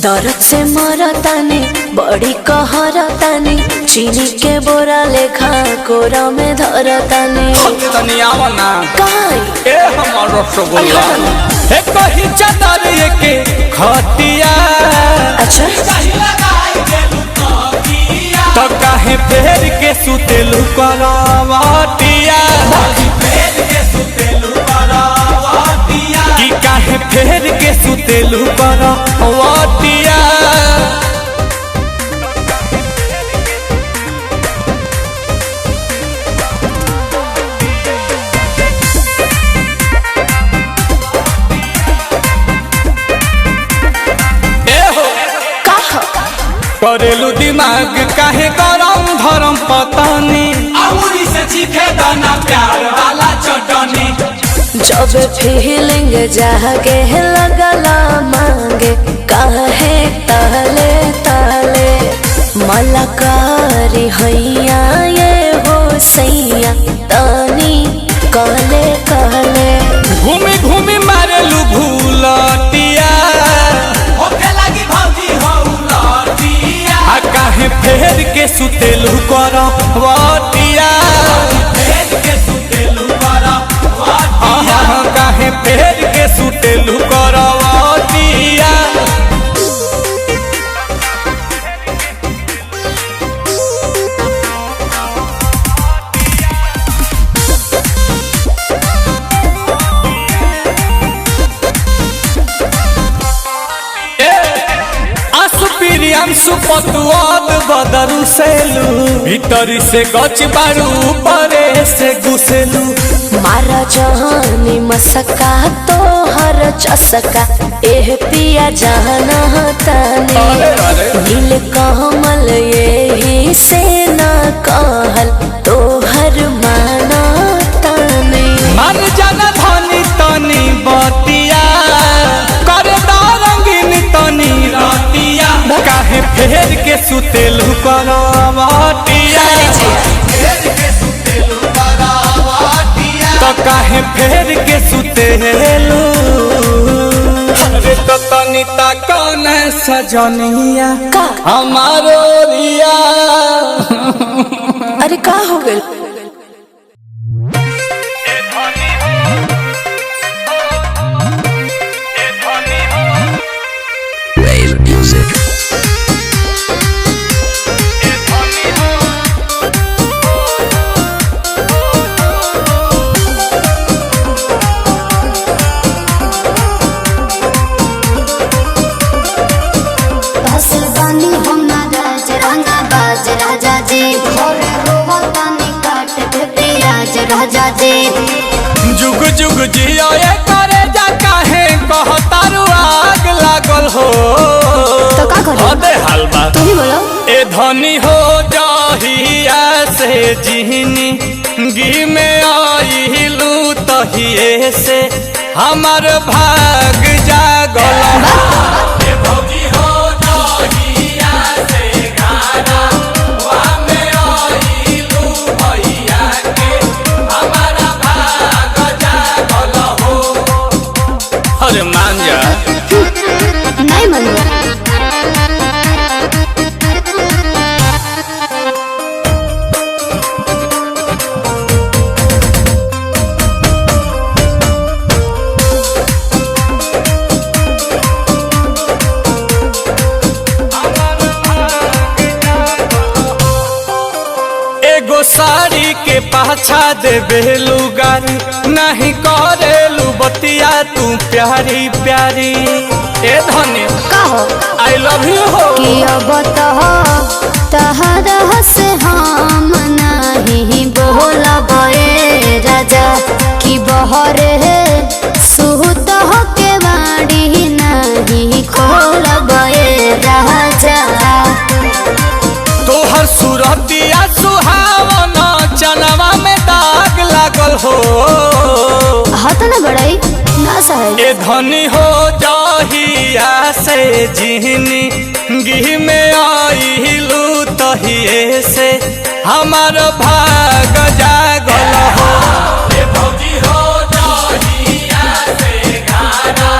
दर्द से मरतानी बड़ी कहरतानी चीनी के बोरा लेखा कोरा में धरतानी तनी आवा ना काई ए हमर रसगुल्ला ए कहि चादर के खटिया अच्छा तो काहे फेर के सुतेलु करवाटिया कि काहे फेर के सुतेलु करवाटिया करेलू दिमाग काहे गरम धरम पतानी अमूरी से चीखे दाना प्यार वाला चटनी जब फीलिंग जागे लगला मांगे काहे ताले ताले मलकारी हैया ये हो सैया तानी कहले कहले घूमी घूमी मारेलू भूलटिया काहे फेर के सुतेलू करवटिया काहे फेर के सुतेलू करवटिया सुपतुआद बदरू सेलू भीतरी से गच बारू परे से घुसेलू मारा जहानी मसका तो हर चसका एह पिया जाना तानी नील कमल यही से न कहल तो हर माना तानी मन जाना धनी तनी बतिया कर रंगीन तनी रतिया काहे फेर के सुतेलू करवटिया तो काहे फेर के सुतेलू अरे तो तनी ता कौन सजनिया हमारो रिया अरे का हो गइल जुग जुग जियो ये करे जा काहे कहतारू आग लागल हो तो का करे अबे हलवा तू ही बोलो ए धनी हो जहिया से जिहनी गी में आइलू तहिए से हमर भाग जागल ए भौजी हो जहिया से गाना वा में आइलू भैया के हमारा भाग जागल हो अरे मान जा नहीं मानो साड़ी के पाछा देवे लुगारी नहीं करेलू बतिया तू प्यारी प्यारी ए धनी कहो आई लव यू हो कि अब तहरा से हम नहीं बोलब ए राजा कि बहरे सुत के बाड़ी नहीं खोलब ए राजा तोहर सूरतिया सुहावना चनवा में दाग लागल हो हाथ न बढ़ाई ना साहेब ए धनी हो जहिया से जिहनी गिह में आइलू तहिए से हमार भाग जागल हो। ए भौजी हो जहिया से गाना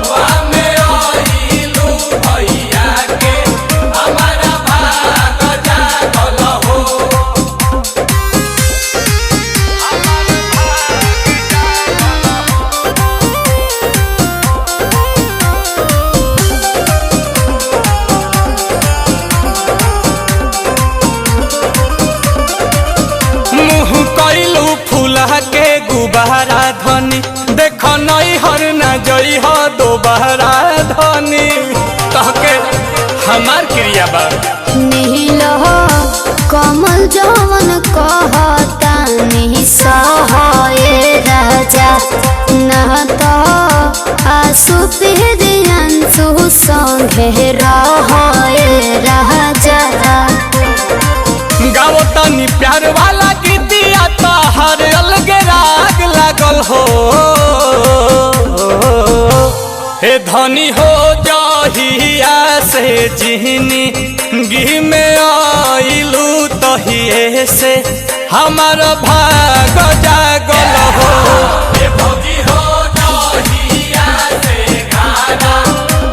वहाँ में आइलू भैया के हमार भाग जागल हो। के गुबारा धनी देख नई हर न जई हो दोबारा धनी कहके हमार क्रिया बा नील हो कमल जवन कहता नहीं सहे राजा न तो आंसू पिरियांसु संगे रहे राजा गाओ तनी प्यार वाला गीतिया तो हर अलग राग लागल हो। हे धनी हो जहिया से जिहनी गिह में आइलू तहिए से हमार भाग जागल हो। हे भौजी हो जहिया से गाना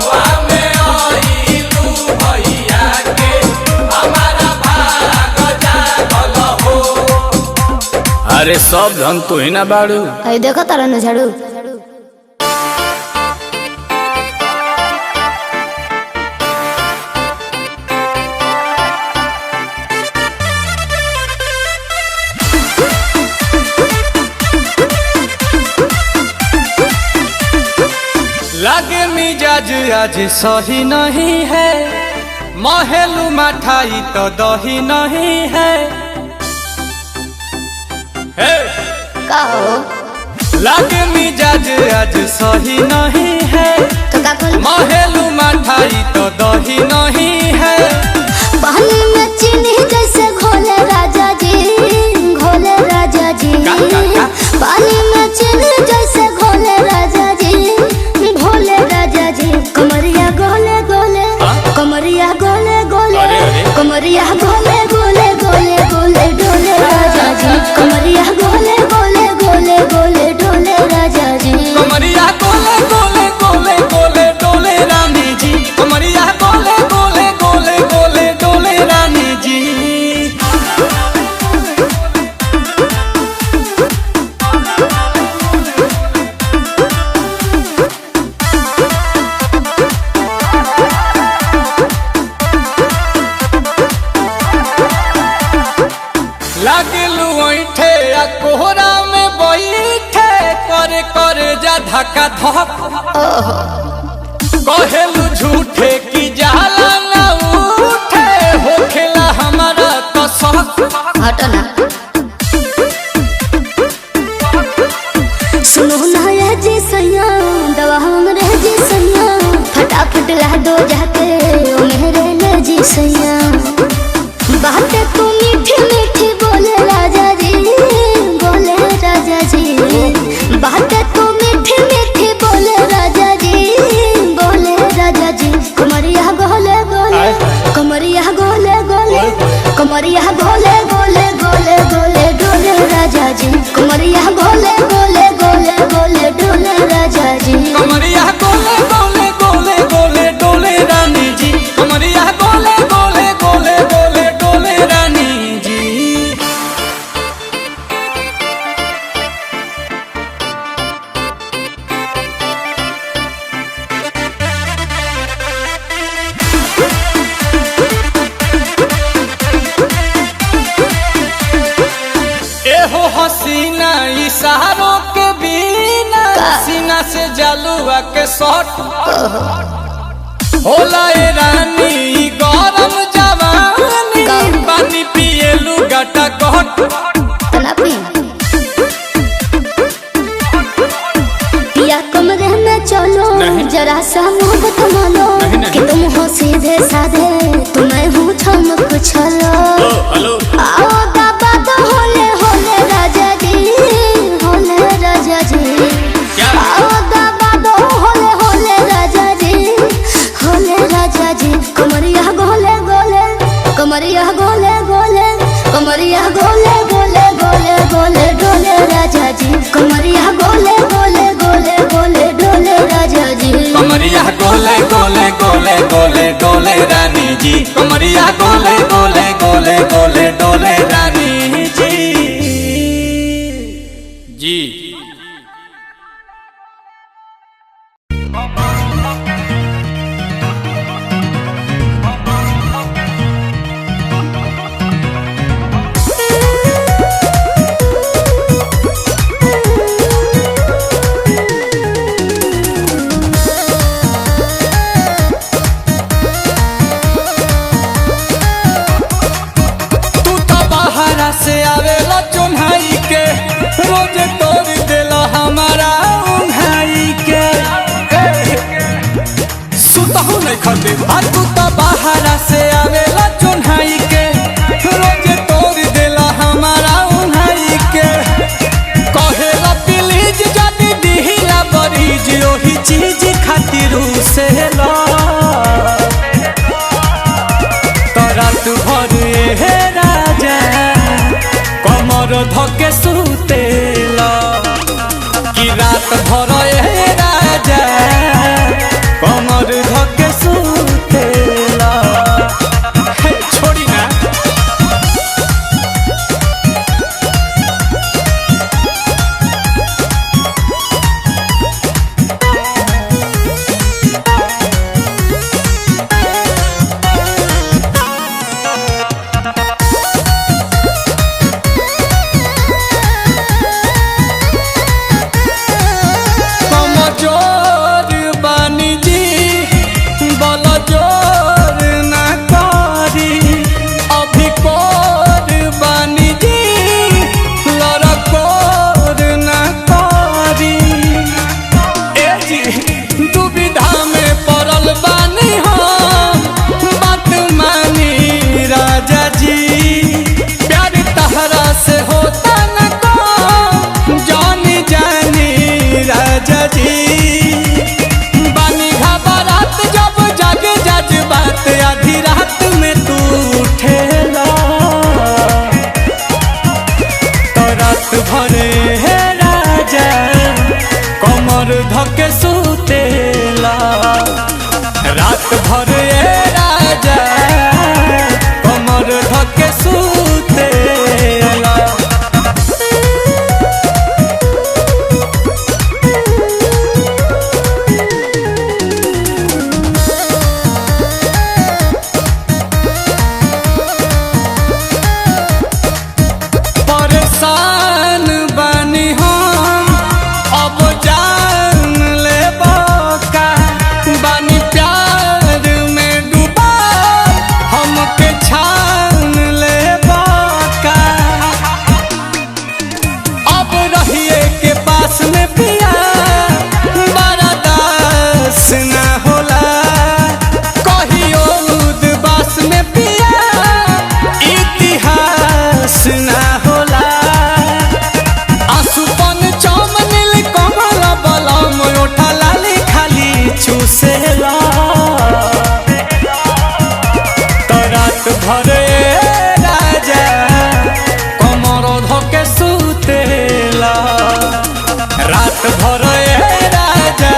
वहाँ में आइलू भैया के हमार भाग जागल हो। अरे सब धन तू ही ना बाड़ू आई देखो तारा न झाड़ू लागे मिजाज आज सही नहीं है महलू मठाई तो दही नहीं है। का हो लागे मिजाज आज सही नहीं है तो का कल महलू मठाई तो दही नहीं है। पानी में चीनी जैसे घोले राजा जी घोले राजा जी का? पानी में चीनी जैसे घोले राजा जी घोले राजा जी कमरिया गोले गोले कमरिया गोले गोले कमरिया गोले गोले गोले गोले डोले राजा जी कमरिया गोले गोले गोले गोले डोले राजा जी कमरिया गोले गोले गोले गोले डोले रानी जी कमरिया गोले गोले गोले गोले डोले रानी जी। लागलू ऐठे आ कोहरा में बैठे करे करे जा धक्का धक कहेलू झूठे की जाला न उठे होखेला हमारा कसक हटना सुनो ना ये जी सैया दवा हमरे जी सैया फटाफट ला दो जाके ओ मेरे ले जी सैया बातें तू मीठी मीठी बोले राजा जी बोले राजा जी बातें तू मीठी मीठी बोले राजा जी बोले राजा जी कमरिया गोले गोले कमरिया गोले गोले कमरिया गोले गोले गोले गोले डोले राजा जी कमरिया गोले गोले गोले गोले डोले राजा जी कमरिया गोले गोले गोले गोले डोले रानी जी कमरिया गोले गोले गोले गोले डोले रानी जी। एहो हसीना इशारों के बिना सीना से जलुआ के शॉट होला ए रानी गरम जवानी पानी पिए लुगाटा कट तना पी पिया कमरे में चलो जरा सा मोहब्बत मानो कि तुम हो सीधे साधे तुम्हें हूँ चमक छलो आओ बाबा तो होले होले राजा जी आओ बाबा गोले गोले गोले गोले डोले राजा जी कमरिया गोले गोले गोले गोले डोले राजा जी कमरिया गोले गोले गोले गोले डोले रानी जी कमरिया गोले गोले गोले गोले डोले रानी जी से आवेला चुन्हाई के रोज तोड़ देला हमारा उन्हाई के सुतहु नहीं खते आ तू तो बाहरा से आवेला चुन्हाई के रोज तोड़ देला हमारा उन्हाई के कहेला प्लीज जदी दिहिला बरीज ओही चीज खातिर से ला तो रात भर हे राजा कमर धके सुतेला कि रात भर ए राजा कमर धके सुतेला छोड़ी ना धके सुतेला रात भर ए राजा कमर धके सुतेला परेशान बनी हम अब बानी प्यार में डूबा हमके छान ले बाका अब रहिए के पास में पिया बड़ा दास ना होला कहियो उदबास में पिया इतिहास ना होला आसुपन चमनिल कमल बलम ओठा लाली खाली चूसेला तो रात भर राजा कमर धके सुतेला रात भर राजा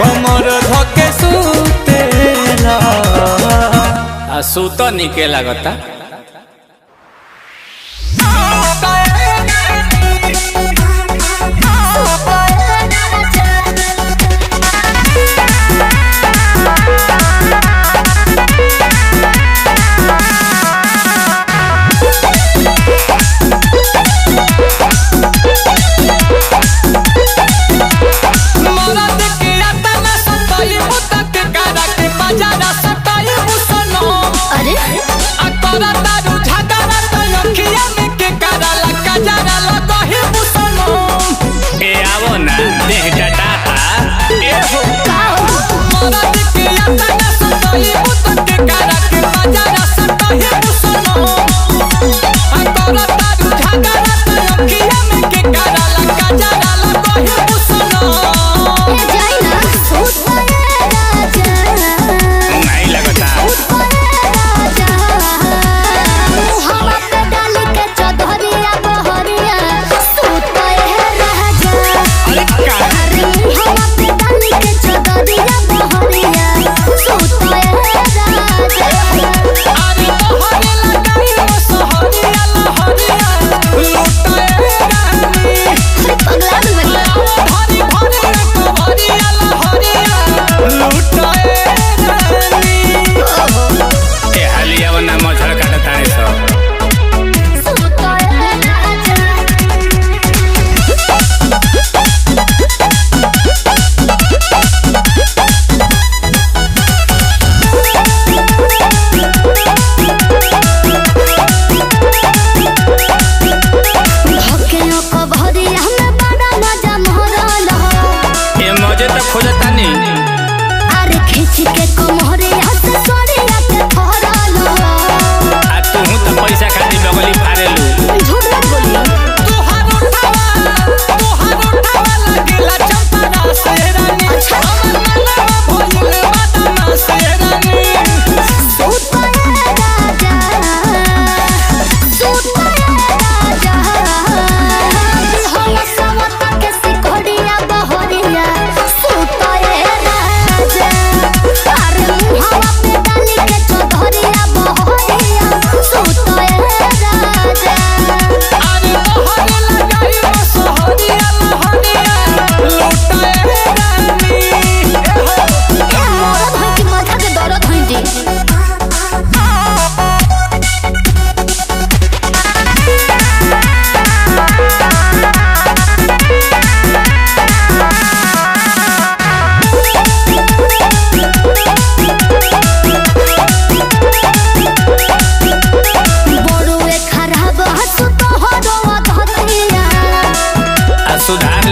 कमर धके सुतेला आ सुत निके लागता अरे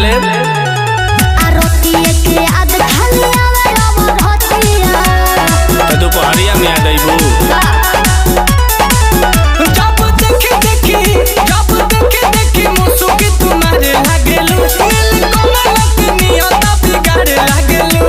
ले आरती के याद खाली आवे अब होतिया तो दोपहरिया में आ गईबू जब देखी मुसुकी तुम्हारे लागेलू दिल कोमल के नियत बिगाड़े लागेलू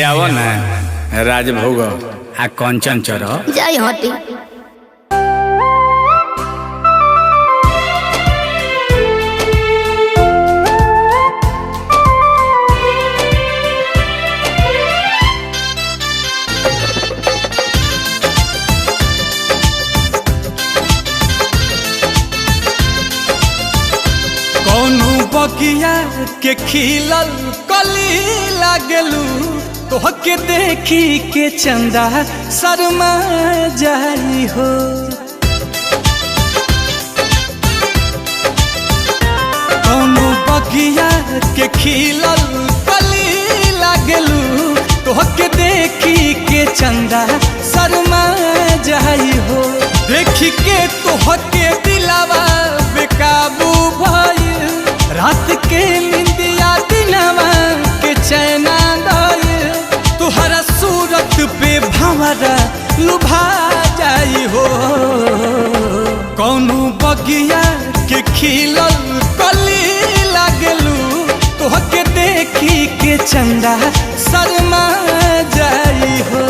आओ ना राजभोग आ कंचन चर जय हटी कौनो बगिया के खिलल कली लागलू तोहके देखी के चंदा शर्मा जाई हो कौनो बगिया के खिलल कली लागलू तोहके देखी के चंदा शर्मा जाई हो देखी के तोहके दिलावा बेकाबू भइल रात के निंदिया दिनवा के चैना तुहरा सूरत पे भंवरा लुभा जाई हो कौनो बगिया के खिलल कली लागलू तोहके देखी के चंदा शर्मा जाई हो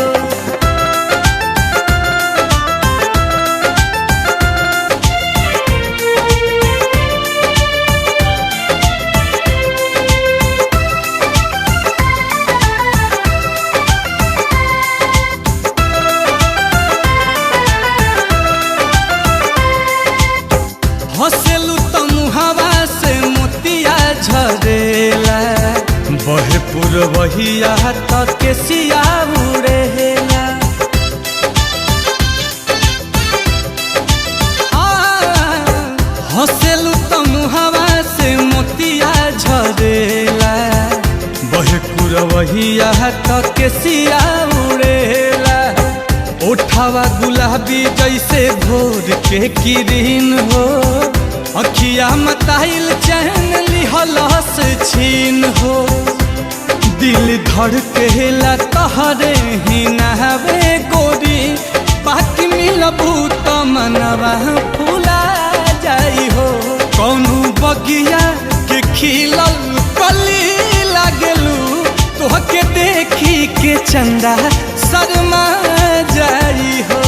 हंसेलू तो मुहावा से मोतिया झरेला बहे पुरवहिया तक के सिया उड़ेला हंसेलू तो मुहावा से मोतिया झरेला बहे पुरवहिया तक के सिया उड़ेला उठावा गुलाबी जैसे भोर के किरीन हो अखिया मताइल चैन लिहलस छीन हो दिल धड़केला तहरे ही नहवे गोरी बाकी मिलबू तो मनवा फूला जाई हो कौनो बगिया के खिलल कली लागलू तोहके देखी के चंदा शर्मा जाई हो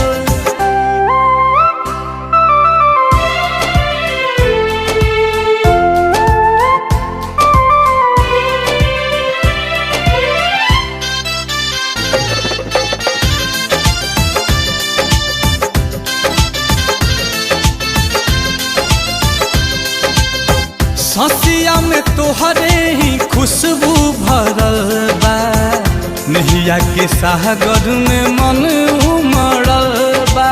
ससिया में तोहरे ही खुशबू भरल बा नहिया के सागर में मन उमड़ल बा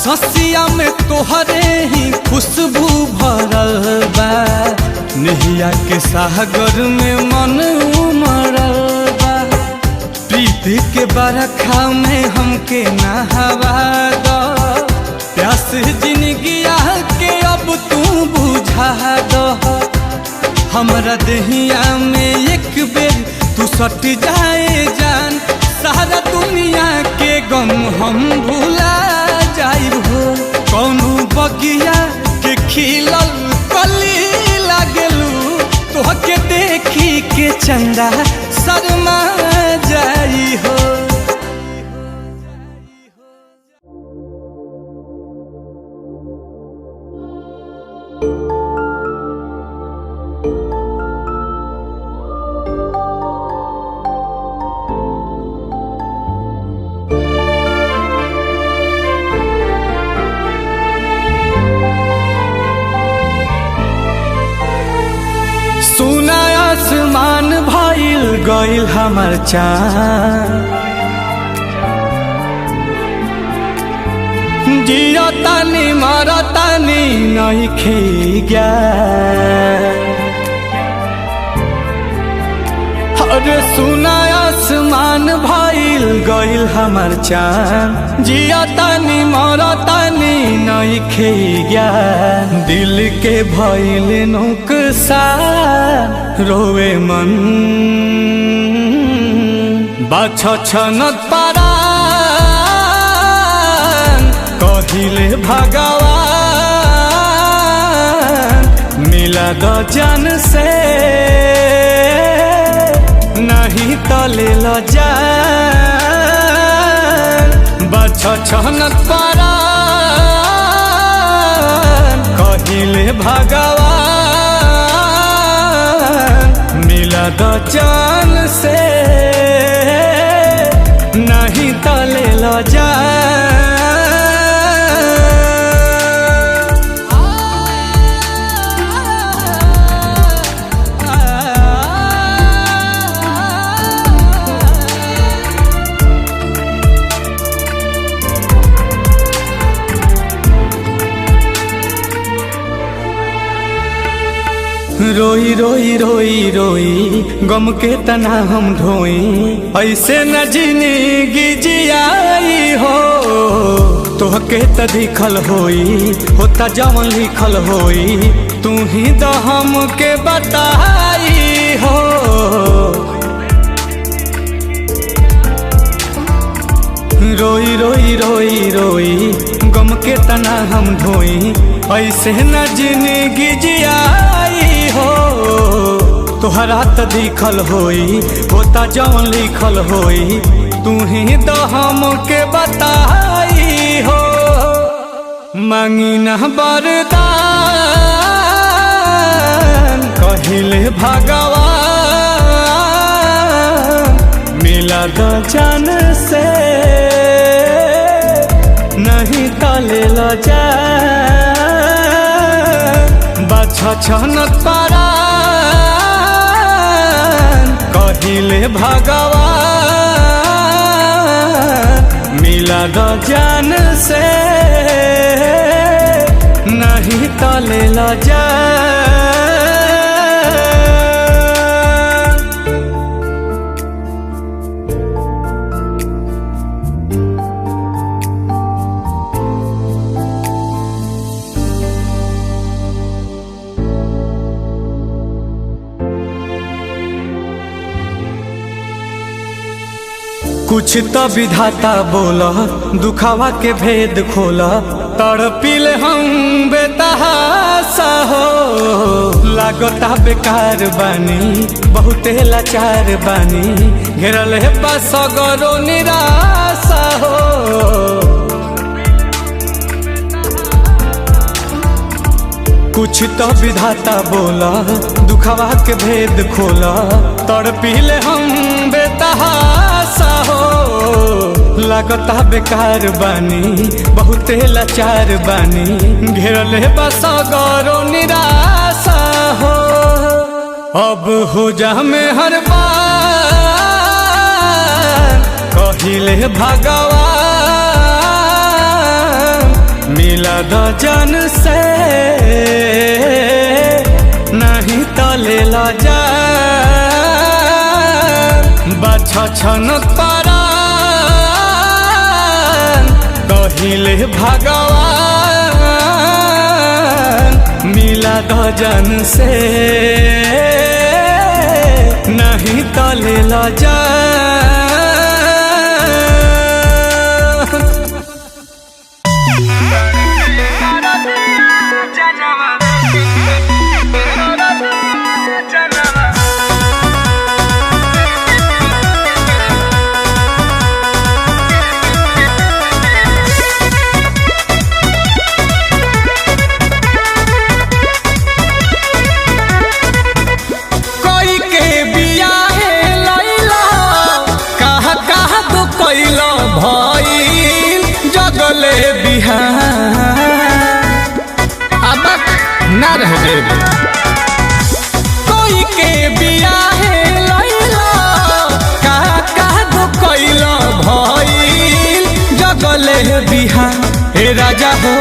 ससिया में तोहरे ही खुशबू भरल बा नहिया के सागर में मन उमड़ल बा प्रीति के बरखा में हमके नहवा दो प्यास जिंदगिया के अब तू बुझा दो हमरा देहिया में एक बेर तू सट जाए जान सारा दुनिया के गम हम भुला जाइब हो कौनो बगिया के खिलल कली लागलू तोहके देखी के चंदा शर्मा जाई हो गइल हमर चाँद जिया तानी मारा तानी नहीं खेगा अरे सुना आसमान भइल गइल हमर चाँद जिया तानी मारा तानी नहीं खेगा दिल के भइल नुकसान रोवे मन बाछ छनत पारा कहिले भगवान मिला दो जन से नहीं तले ल जान बछ छनत पारा कहिले भगवान मिला दो जन से नहीं तले ल जान रोई रोई रोई रोई गम के तना हम ढोई ऐसे न जिंदगी जियाई हो तोहके त दिखल होई होता जवन लिखल होई तू ही तो हमके बताई हो रोई रोई रोई रोई गम के तना हम ढोई ऐसे न जिंदगी जियाई हो तोहरा त दिखल होई होता जवन लिखल होई तू ही तो हमके बताई हो मांगी न वरदान कहिले भगवान मिला दो जान से नहीं तले ल जान बाछ छनत पारा कहिले भगवान मिला दो जान से नहीं तले ल जान कुछ तो विधाता बोला दुखावा के भेद खोला तड़पिले हम बेतहासा हो लागता बेकार बानी बहुते लाचार बानी घेरल है बस गरो निराशा हो कुछ तो विधाता बोला दुखावा के भेद खोला तड़पिले हम बेतहासा हो लागता बेकार बानी बहुते लाचार बानी घेरल है बस गरो निराशा हो अब हो जा में हर बार कहिले भगवान मिला दो जन से नहीं तले ल जान बाछ छनत पारा कहिले भगवान मिला दो जन से नहीं तले ल जान ना रह कोई के बियाहे लैला बिहार हे राजा हो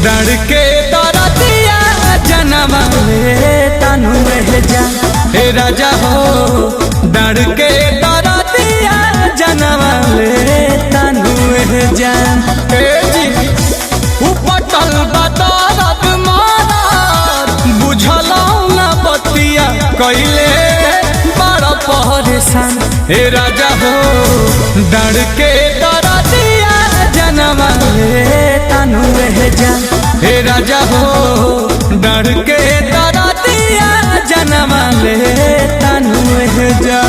डर के दरदिया जनवा ले तनु जा हे राजा हो डर के दरदिया जनवा ले तनु जा उपटल बदरत मारत बुझलौ ना बतिया कैले बड़ा परेशान हे राजा हो डर के दरदिया जनवा ले तनु जा हे राजा हो डर के दरदिया जनवा ले तनु जा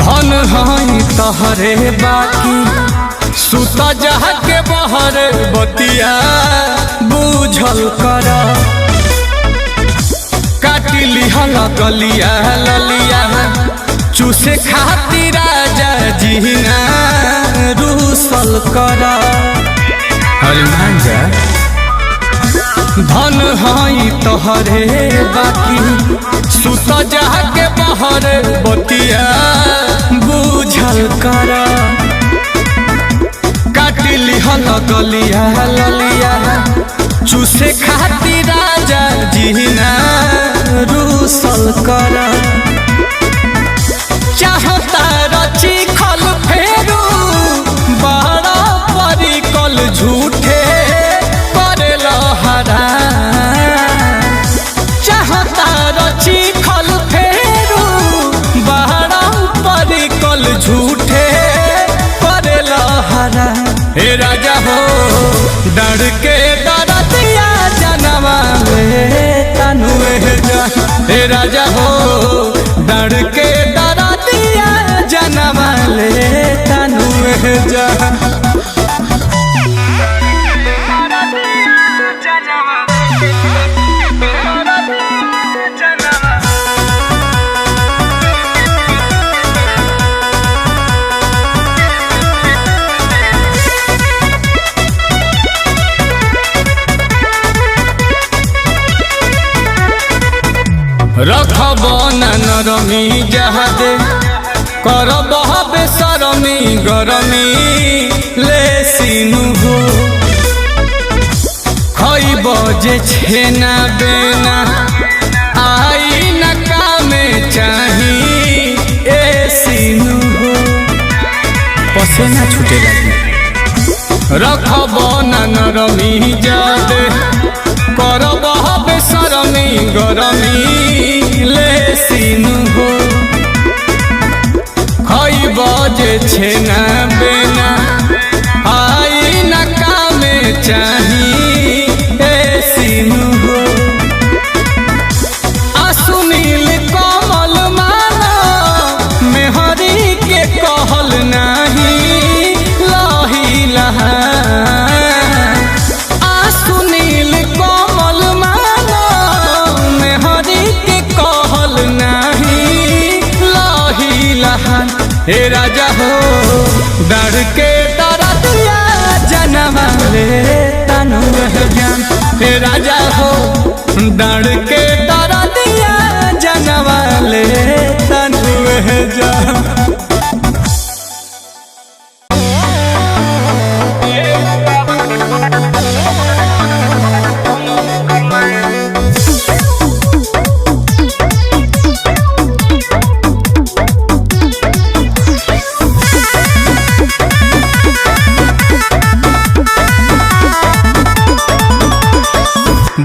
धन हई तहरे बाकी सुत जहा के बहर बतिया बुझल कर काटी लिहल गलिया ललिया चूसे खातिर राजा जीना रूसल कर हरिमान जा धन हई तोहरे बाकी सुत जहा के बहर बतिया बुझल कर काटी लिहल गलिया ललिया चूसे खातिर राजा जीना रूसल कर चाहता रची खल फेरू बड़ा परिकल झूठे करेल हरा चाहता रची खल फेरू बड़ा परिकल झूठे करेल हरा हे राजा हो डर के दरदिया जनवा ले तनु जा हे राजा हो डर के दरदिया जनवा ले तनु जा रखब नरमी जहादे करब बेसरमी गरमी ले सीनु हो खइब जे छेना बेना आई न कामे चाही ए सीनु हो पसेना छूटे लगी रखब नरमी जहादे करब बेसरमी गरमी ले सीनु हो खइब जे छेना बेना आई न कामे चाही ए सीनु हो सुनील कमल माना मेहरी के कहल नाही लही लहा हे राजा हो डर के दरदिया जनवा ले तनु जान हे राजा हो डर के दरदिया जनवा ले तनु जान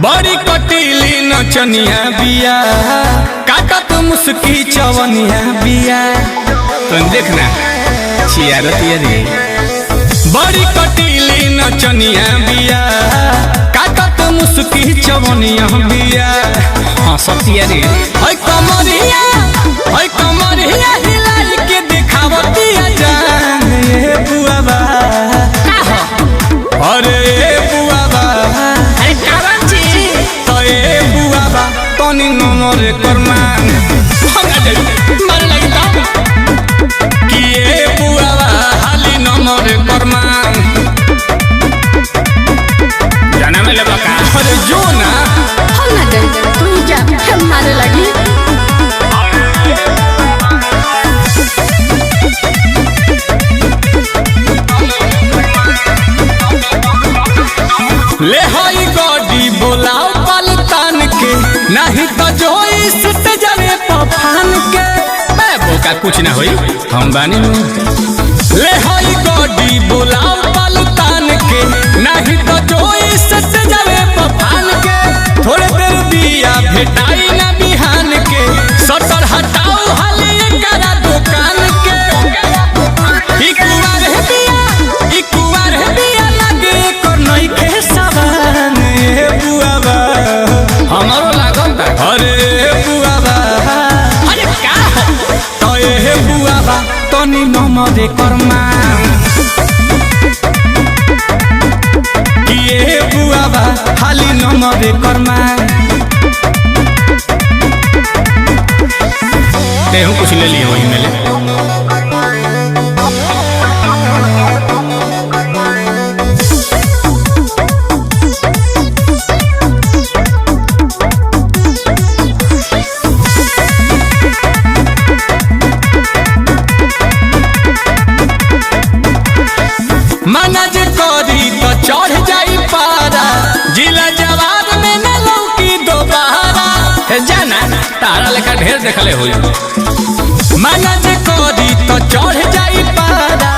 बड़ी कटीली नचनिया बिया काटत मुस्की चवनिया बिया तुम देखना चियारतिया रे बड़ी कटीली नचनिया बिया काटत मुस्की चवनिया बिया हंसतिया रे ओय कमरिया हिलाई के दिखावतिया जान ए बुआबा अरे बुआबा अरे तनी ननरे कर्मा का कुछ ना होई हम बानी ले हई गड्डी बोलाओ पलतान के नहीं तो जोई सट जावे पफान के थोड़े देर बिया भेटाई ना बिहान के सटर हटाओ हाले करा दुकान के ई कुवार है बिया लागे कर नहीं के सावन ए बुआबा हमरो लागल अरे बुआबा अरे का तो ए बुआबा तनी नमरे कर्मा ये बुआबा खाली नमरे कर्मा तेहू कुछ ले लियो वही में ले मना जे करी तो चढ़ जाई पारा जिला जवाब में न लौकी दोबारा हे जाना तारा लेखा ढेर देखले होई मना जे करी तो चढ़ जाई पारा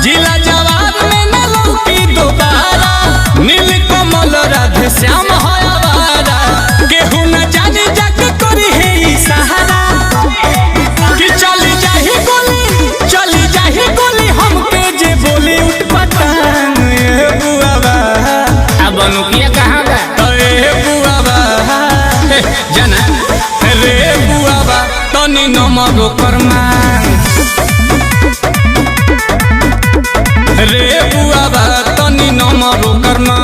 जिला जवाब में न लौकी दोबारा नील कमल राधे श्याम हयावारा केहू न जाने जग करी है ई सहारा कि चली जाही गोली हमके जे बोली उठ पटांग ए बुआबा अब अनुकिया कहां बा ए बुआबा जाना रे बुआबा तनी नमरो कर्मा रे बुआबा तनी नमरो कर्मा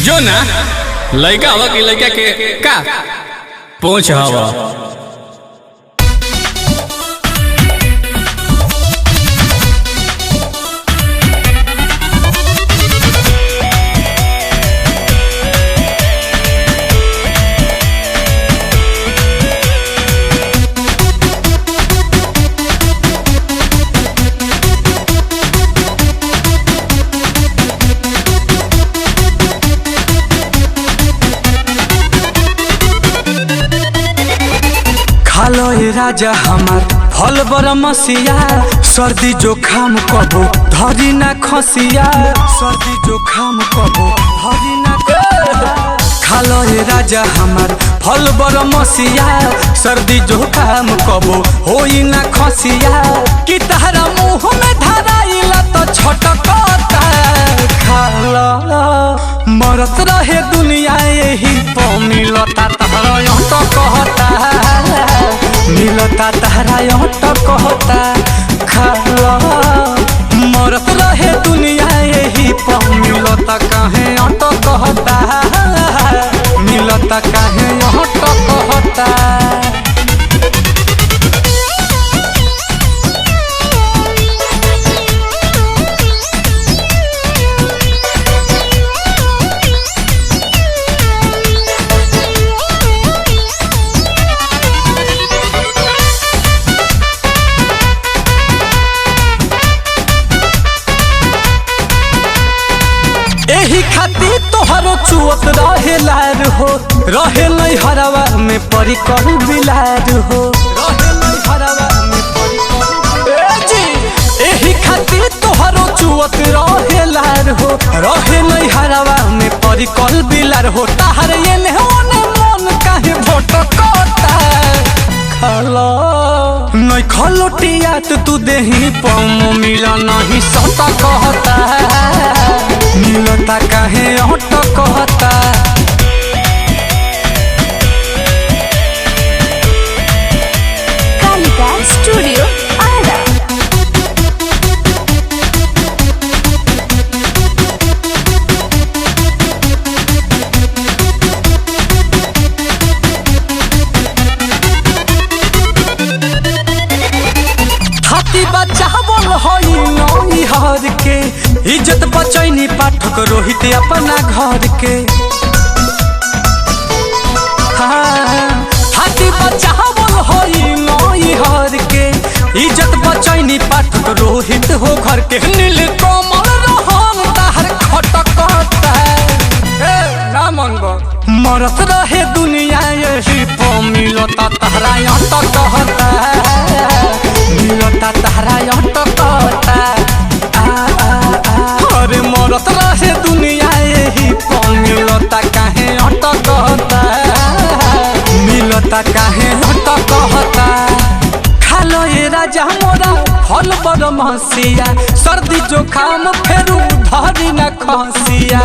जो ना लइका हवा की लइका के का पहुंच हवा खालो ए राजा हमार फल बर मसिया सर्दी जोखाम कबो धरी ना खसिया सर्दी जोखाम कबो धरी ना खालो ए राजा हमार फल बर मसिया सर्दी जोखाम कबो होई ना खसिया कि तहरा मुंह में धराइला तो छटकता खालो मरत रहे दुनिया यही प मिलता तहरा यो तो कहता मिलता तहरा यो तो कहता खाला मरत रहे दुनिया यही प मिलता काहे तो कहता मिलता काहे यो तो कहता एही खातिर तोहरो चुअत रहे लार हो रहे नहीं हरवा में परी कहू बिलार हो रहे नहीं हरवा में परी कहू एही खातिर तोहरो चुअत रहे लार हो रहे नहीं हरवा में परी कहू बिलार हो ताहर ये ने ओने मन काहे भटकता खाला नहीं खलोटिया तू देही पम मिला नहीं सता कहता मिलता काहे ऑटो कहता कालिका स्टूडियो आरा हाथी बच्चा बोल होई नई हर के इज्जत बचैनी पाठक रोहित अपना घर के हाथी बच्चा बोल होई नई हर के इज्जत बचैनी पाठक रोहित हो घर के नील कमल रहन ताहर खटकता ना मंगो मरत रहे दुनिया यही प अटकता मिलता तहरा अटकता अरे मरत रहे दुनिया यही पर मिलता काहे अटकता मिलता काहे अटकता खालो ये राजा मोरा फल बड़ महसिया सर्दी जोखाम फेरू धरी न खसिया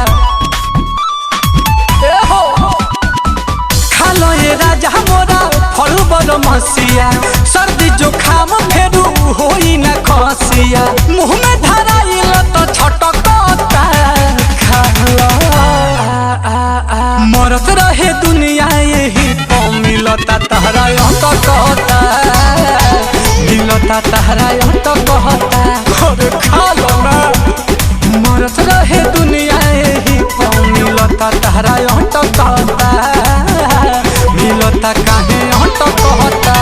खालो ये राजा मोरा फल बड़ महसिया सर्दी जोखाम फेरू होई न खसिया मुँह में धराइल तो छटकता खालो मरत रहे दुनिया यही पर मिलता तहरा अटकता मिलता तहरा अटकता अरे खालो ना मरत रहे दुनिया यही पर मिलता तहरा अटकता मिलता काहे अटकता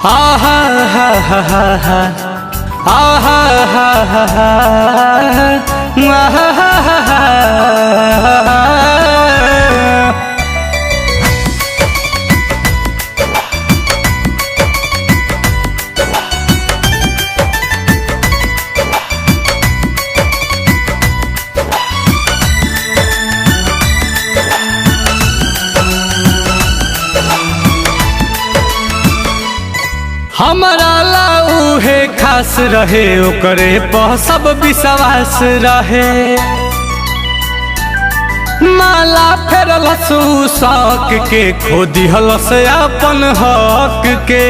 हा हा हा हा हा हा हा हा हा हमारा लाऊ है खास रहे ओकरे पर सब विश्वास रहे माला फेरल शौक के खो दिहल से अपन हक के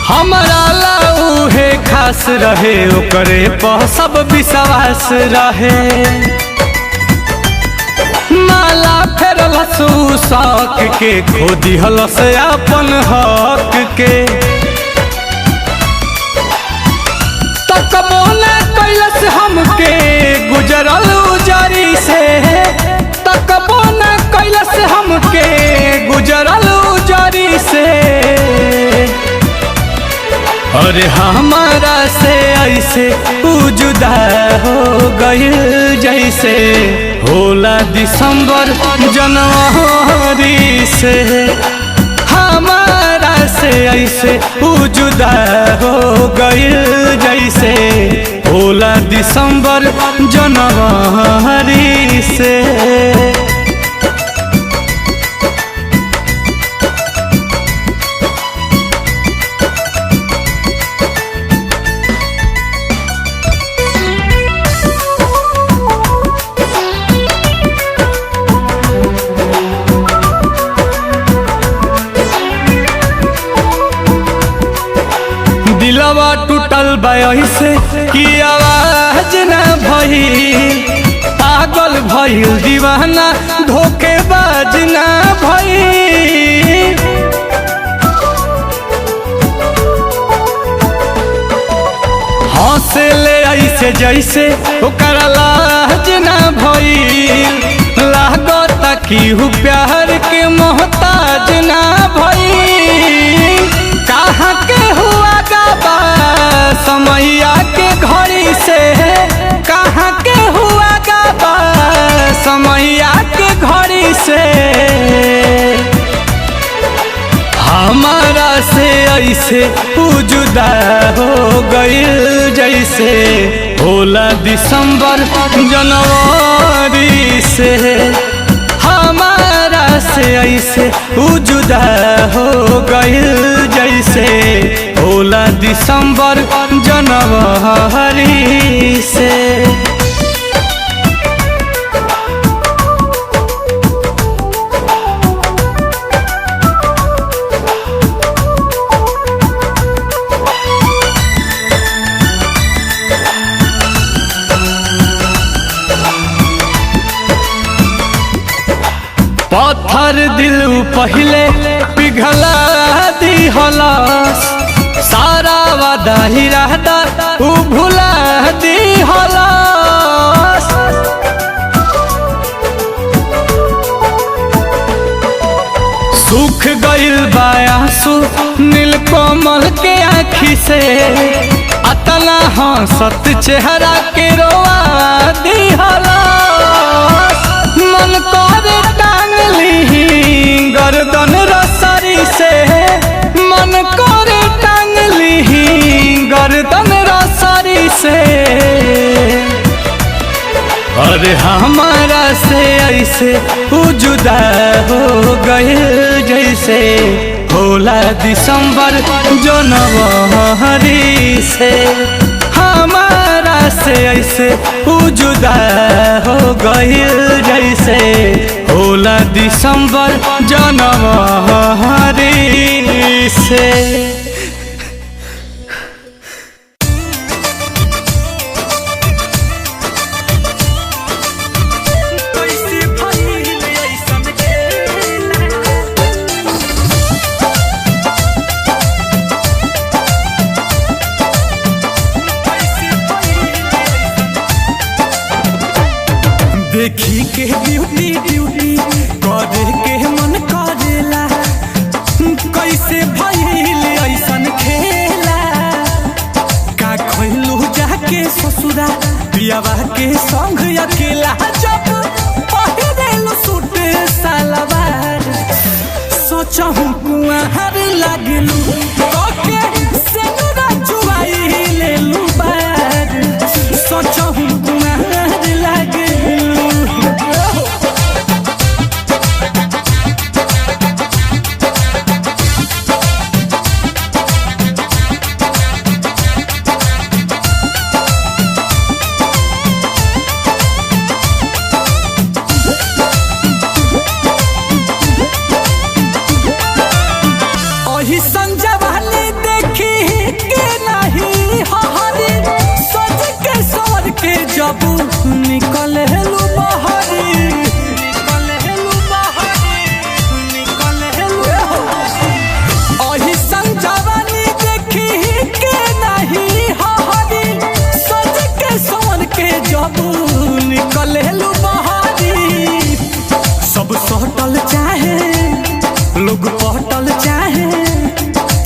हमारा लाऊ है खास रहे ओकरे पर सब विश्वास रहे माला फेरल शौक के खो दिहल से अपन हक के तकबो न कैलस हमके गुजरल उजरी से तकबो न कैलस हमके गुजरल उजरी से अरे हमारा से ऐसे जुदा हो गइल जैसे होला दिसंबर जनवरी से हमारा से ऐसे जुदा हो गइल जैसे होला दिसंबर जनवरी से दिलवा टूटल से कि आवाज न भई पागल भइल दीवाना धोखेबाज न भई हंसे ले ऐसे जैसे ओकर लाज न भई लागता कि प्यार के मोहताज न भई कहाँ के हुआ गाबा समैया के घड़ी से कहाँ के हुआ गाबा समैया के घड़ी से हमारा से ऐसे जुदा हो गइल जैसे होला दिसंबर जनवरी से हमारा से ऐसे जुदा हो गइल जैसे होला दिसंबर जनवरी से पत्थर दिल पहले पिघला दिहलस सारा वादा ही रहता उ भुला दिहलस सूख गइल बा आंसू नीलकमल के आँखी से अतना हंसत चेहरा के रोआ दिहलस अरे हमारा से ऐसे उ जुदा हो गए जैसे होला दिसंबर जनवरी से। हमारा से ऐसे उ जुदा हो गए जैसे होला दिसंबर जनवरी से। देखी के ब्यूटी ब्यूटी करे के मन करेला, कैसे भइल ऐसन खेला। का खइलू जाके ससुरा पियावा के संग अकेला, जब पहिरेलू सूट सलवार सोचहु कुआर लागलू ओके सेनुरा जुआई लेलू बार सोचहु कुआर लागलू। जब निकले लू बहरी अही संजवानी देखी के नहीं हरी सज के सोन के जब निकले लू बहरी। सब सटल चाहे लोग पटल चाहे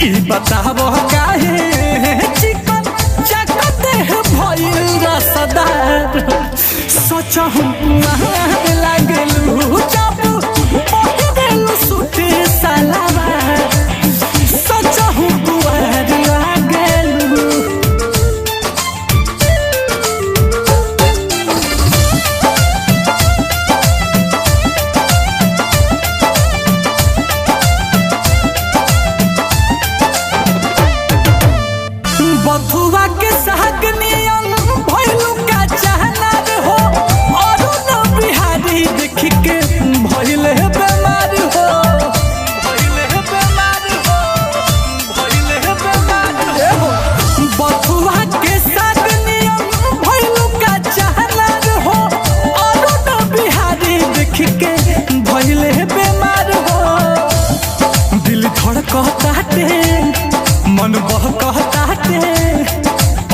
ई बताब काहे चिकन चकते भइल रसदार सोचहु लागलू जब पहिरेलू सूट सलवार सोचहु कुआर लागलू। बथुआ के साग नियन भइलू का चाहना हो और न बिहारी देख के भइल बेमार हो बथुआ के साग नियन भइलू का चाहना हो और न बिहारी देख के भइल बेमार हो। दिल धड़कताटे मन बहकताटे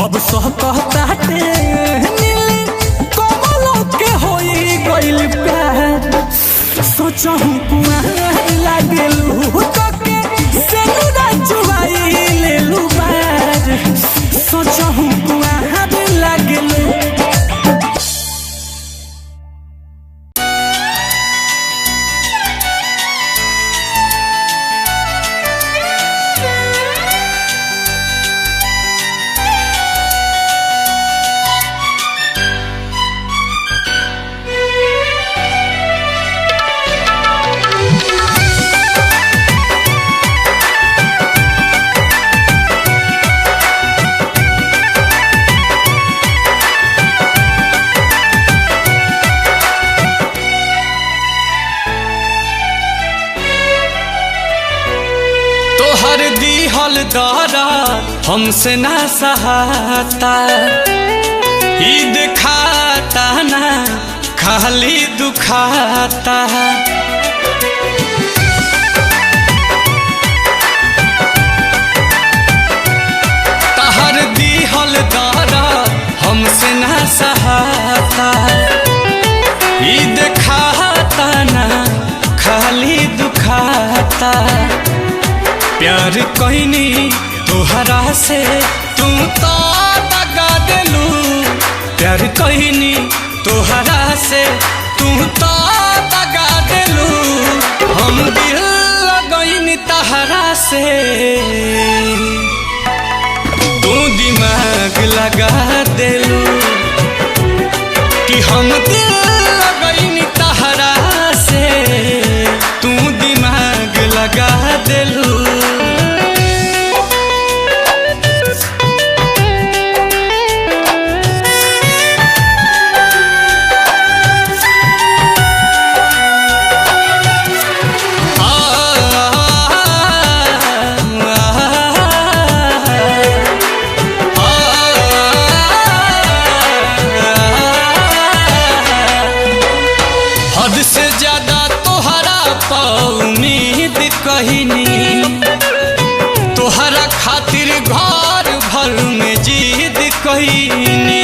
अब सहकताटे नीली कमलों के होई गइल प्यार सोचहु कुआर लागलू तके सेनुरा जुआई लेलू बार सोचहु कुआर लागलू। तोहर दिहल दर्द हमसे ना सहाता, ई दिखाता ना खाली दुखाता। तोहर दिहल दर्द हमसे ना सहाता, ई दिखाता ना खाली दुखाता। प्यार कहनी तोहरा से तू तो दगा देलू, प्यार कहनी तोहरा से तू तो दगा देलू। हम दिल लगनी तहरा से तू दिमाग लगा देलू कि कि हम दिल लगैनी तहरा से तू दिमाग लगा देलू। हद से ज्यादा तोहरा उम्मीद कहीनी, तोहरा खातिर घर भर में जिद कहीनी।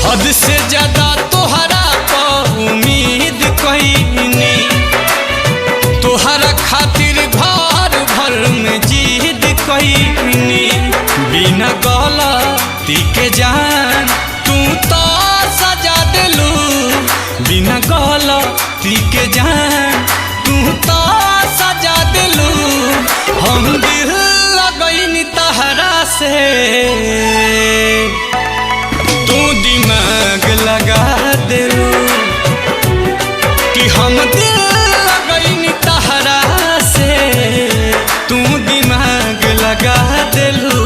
हद से ज्यादा तोहरा उम्मीद कहीनी, तोहरा खातिर घर भर में जिद कहीनी। बिना गलती के जान तू तो सजा दिलू, बिना गलती के जान तू तो सजा दिलू। हम दिल लगैनी तहरा से तू दिमाग लगा दिलू, कि हम दिल लगैनी तहरा से तू दिमाग लगा दिलू।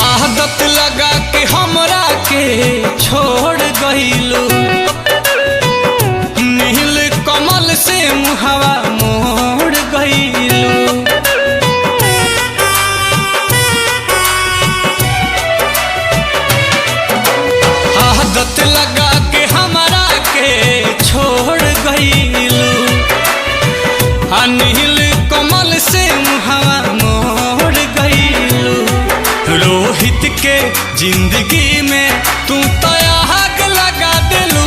आदत लगा के हमरा के छोड़ गइलू, नील कमल से मुहवा मोड़ गइलू। आदत लगा के हमरा के छोड़ गइलू, नील कमल से मुहवा मोड़ गइलू। रोहित के जिंदगी में तू तो आग लगा दिलू,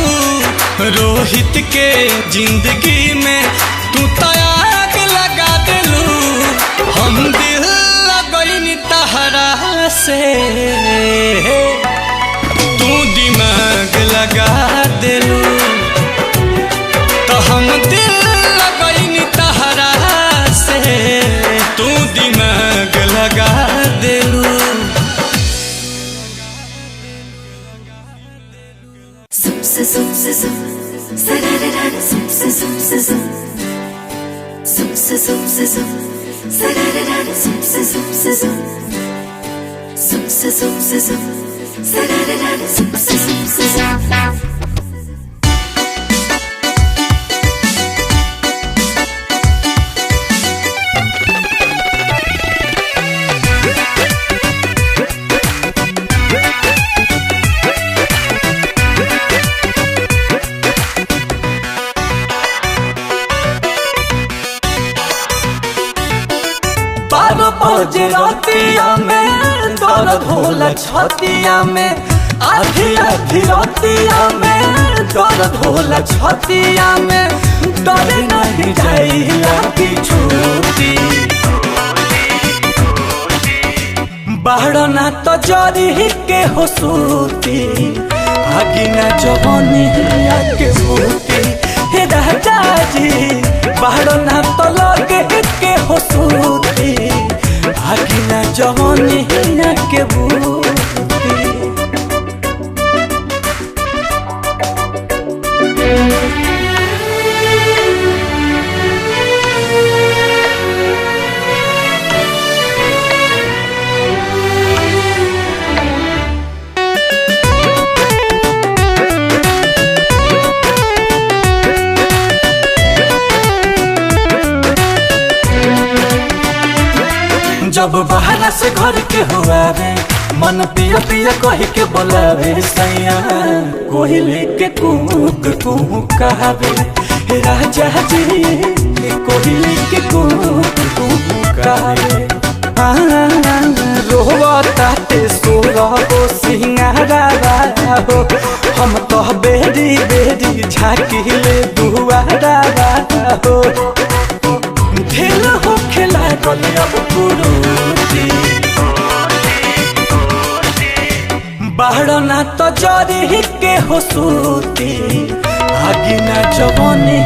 रोहित के जिंदगी में तू तो आग लगा दिलू। हम दिल लगैनी तहरा से तू दिमाग लगा दिलू, तो हम दिल लगैनी तहरा से तू दिमाग लगा दिलू। बजे रातिया में दर्द होला छतिया में, आधी आधी रातिया में दर्द होला छतिया में। डर नहीं जाइया की छूटी बाहर ना तो जरी के हो सूती, आगे ना जवानी के मूती। हे राजा जी बाहर ना तो लगे के हो सूती, आगे ना जवानी के बूती। जब बाहर से घर के हुआवे मन पिया पिया कह के बोलावे सैया, कोयले के कुक कुक कहावे। हे राजा जी कोयले के कुक कुक कहावे। हो हम तो बेरी बेरी झाकिले दुआरा हो ढेल हो खेला गले अब कुरूती बाहर तो जरी के हो सूती आगिना जवानी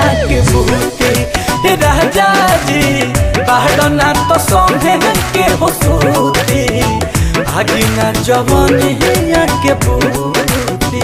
आके बूती राजा जी बाहर तो सोहे के हो सूती आगिना जवानी आके बूती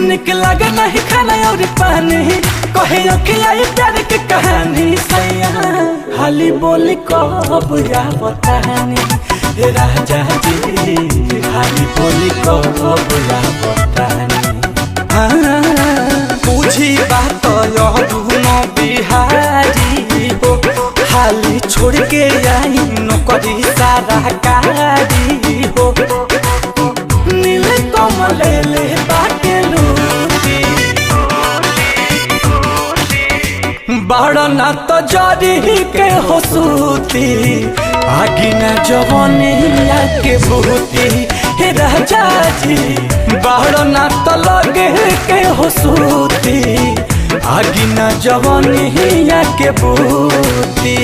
निक लगे नहीं खाना और पानी कहे अखियाई प्यार की कहानी सैया हाली बोली कब या बतानी राजा जी हाली बोली कब या बतानी बुझी बात यह बिहारी हो हाली छोड़ के आई नौकरी सारा कारी हो नील कमल ले बाटे बड़ना तो जरी के हो सूती आगिना जवानी के बूती राजा जी बड़ना तो लगे के हो सूती आगिना जवानी के बूती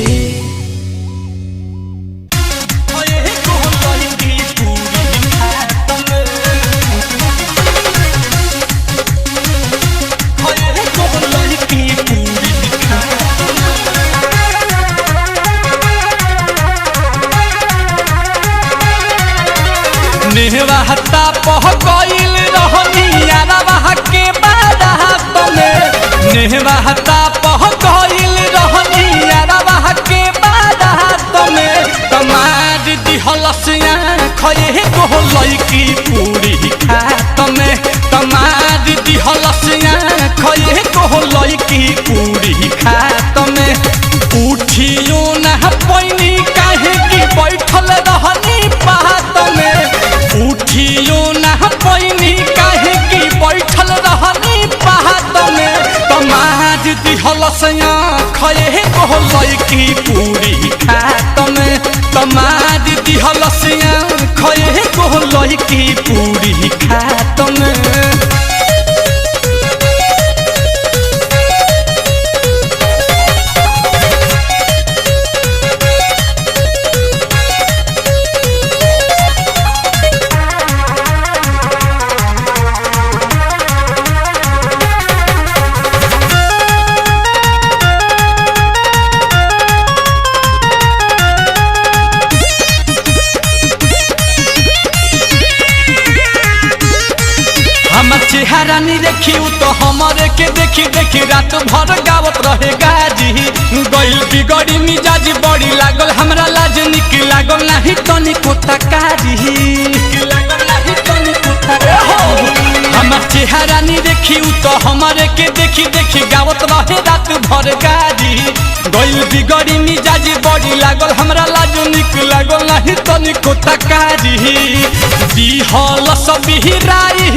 नेहवाता पह गईल रहनी यारवा के बारात में नेहवाता पह गईल रहनी यारवा के बारात में तमार दिहलसिया खये को लईकी पूरी खात में तमार दिहलसिया खये को लईकी पूरी खात में उठियो ना पैनी काहे की बैठल रहनी बात में उठियो ना पैनी काहे की बैठल रहनी बात में तमाज दिहलसिया खये को लईकी पूरी खात में तमाज दिहलसिया खये को लईकी पूरी खात में चेहरा नहीं देखी तो हमारे के देखी देखी रात भर गावत रहे गाजी गइल बिगड़ी मिजाज बड़ी लागल हमरा लाज निक लागल नहीं तनी कोताकारी हमार चेहरा नहीं देखी तो हमारे के देखी देखी गावत रहे रात भर गाजी गइल बिगड़ी मिजाज बड़ी लागल हमरा लाज निक लागल नहीं तनी कोताकारी दिहल सब हिराई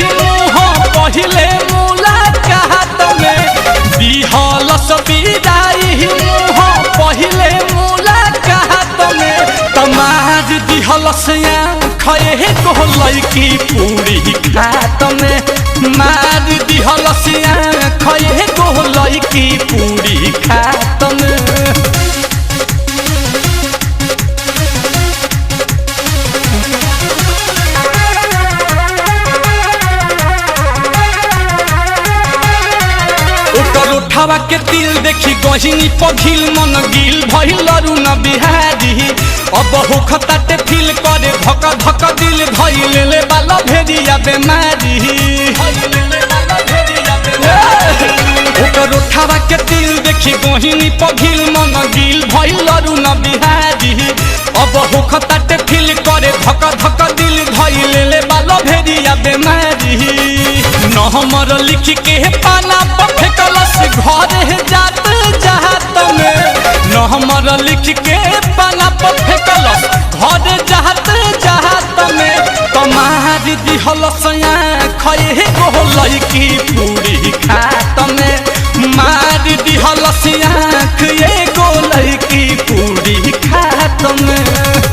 पहिले मुलाकात में दिहल सबीराई पहिले मुलाकात में तमाज दिहल से खये को लईकी पूरी खात में मार दिहल से खये को लईकी पूरी खात में उठावा के दिल देखी गहिनी पघिल मन गिल भइल रुन बिहारी अब होखताटे फील करे धक धक दिल भइल ले बाला भेड़िया बेमारी ओकर उठावा के दिल देखी गहिनी पघिल मन गिल भइल रुन बिहारी अब होखताटे फील करे धक धक दिल भइल ले बाला भेड़िया बेमारी न हमर लिख के पाना पर फेकलस घरे खींच के पाना पर फेंकलस घर जहाते जहात में कमार दिहल सया खए गो लड़की पूरी खात में मार दिहल सया खए गो लड़की पूरी खात में।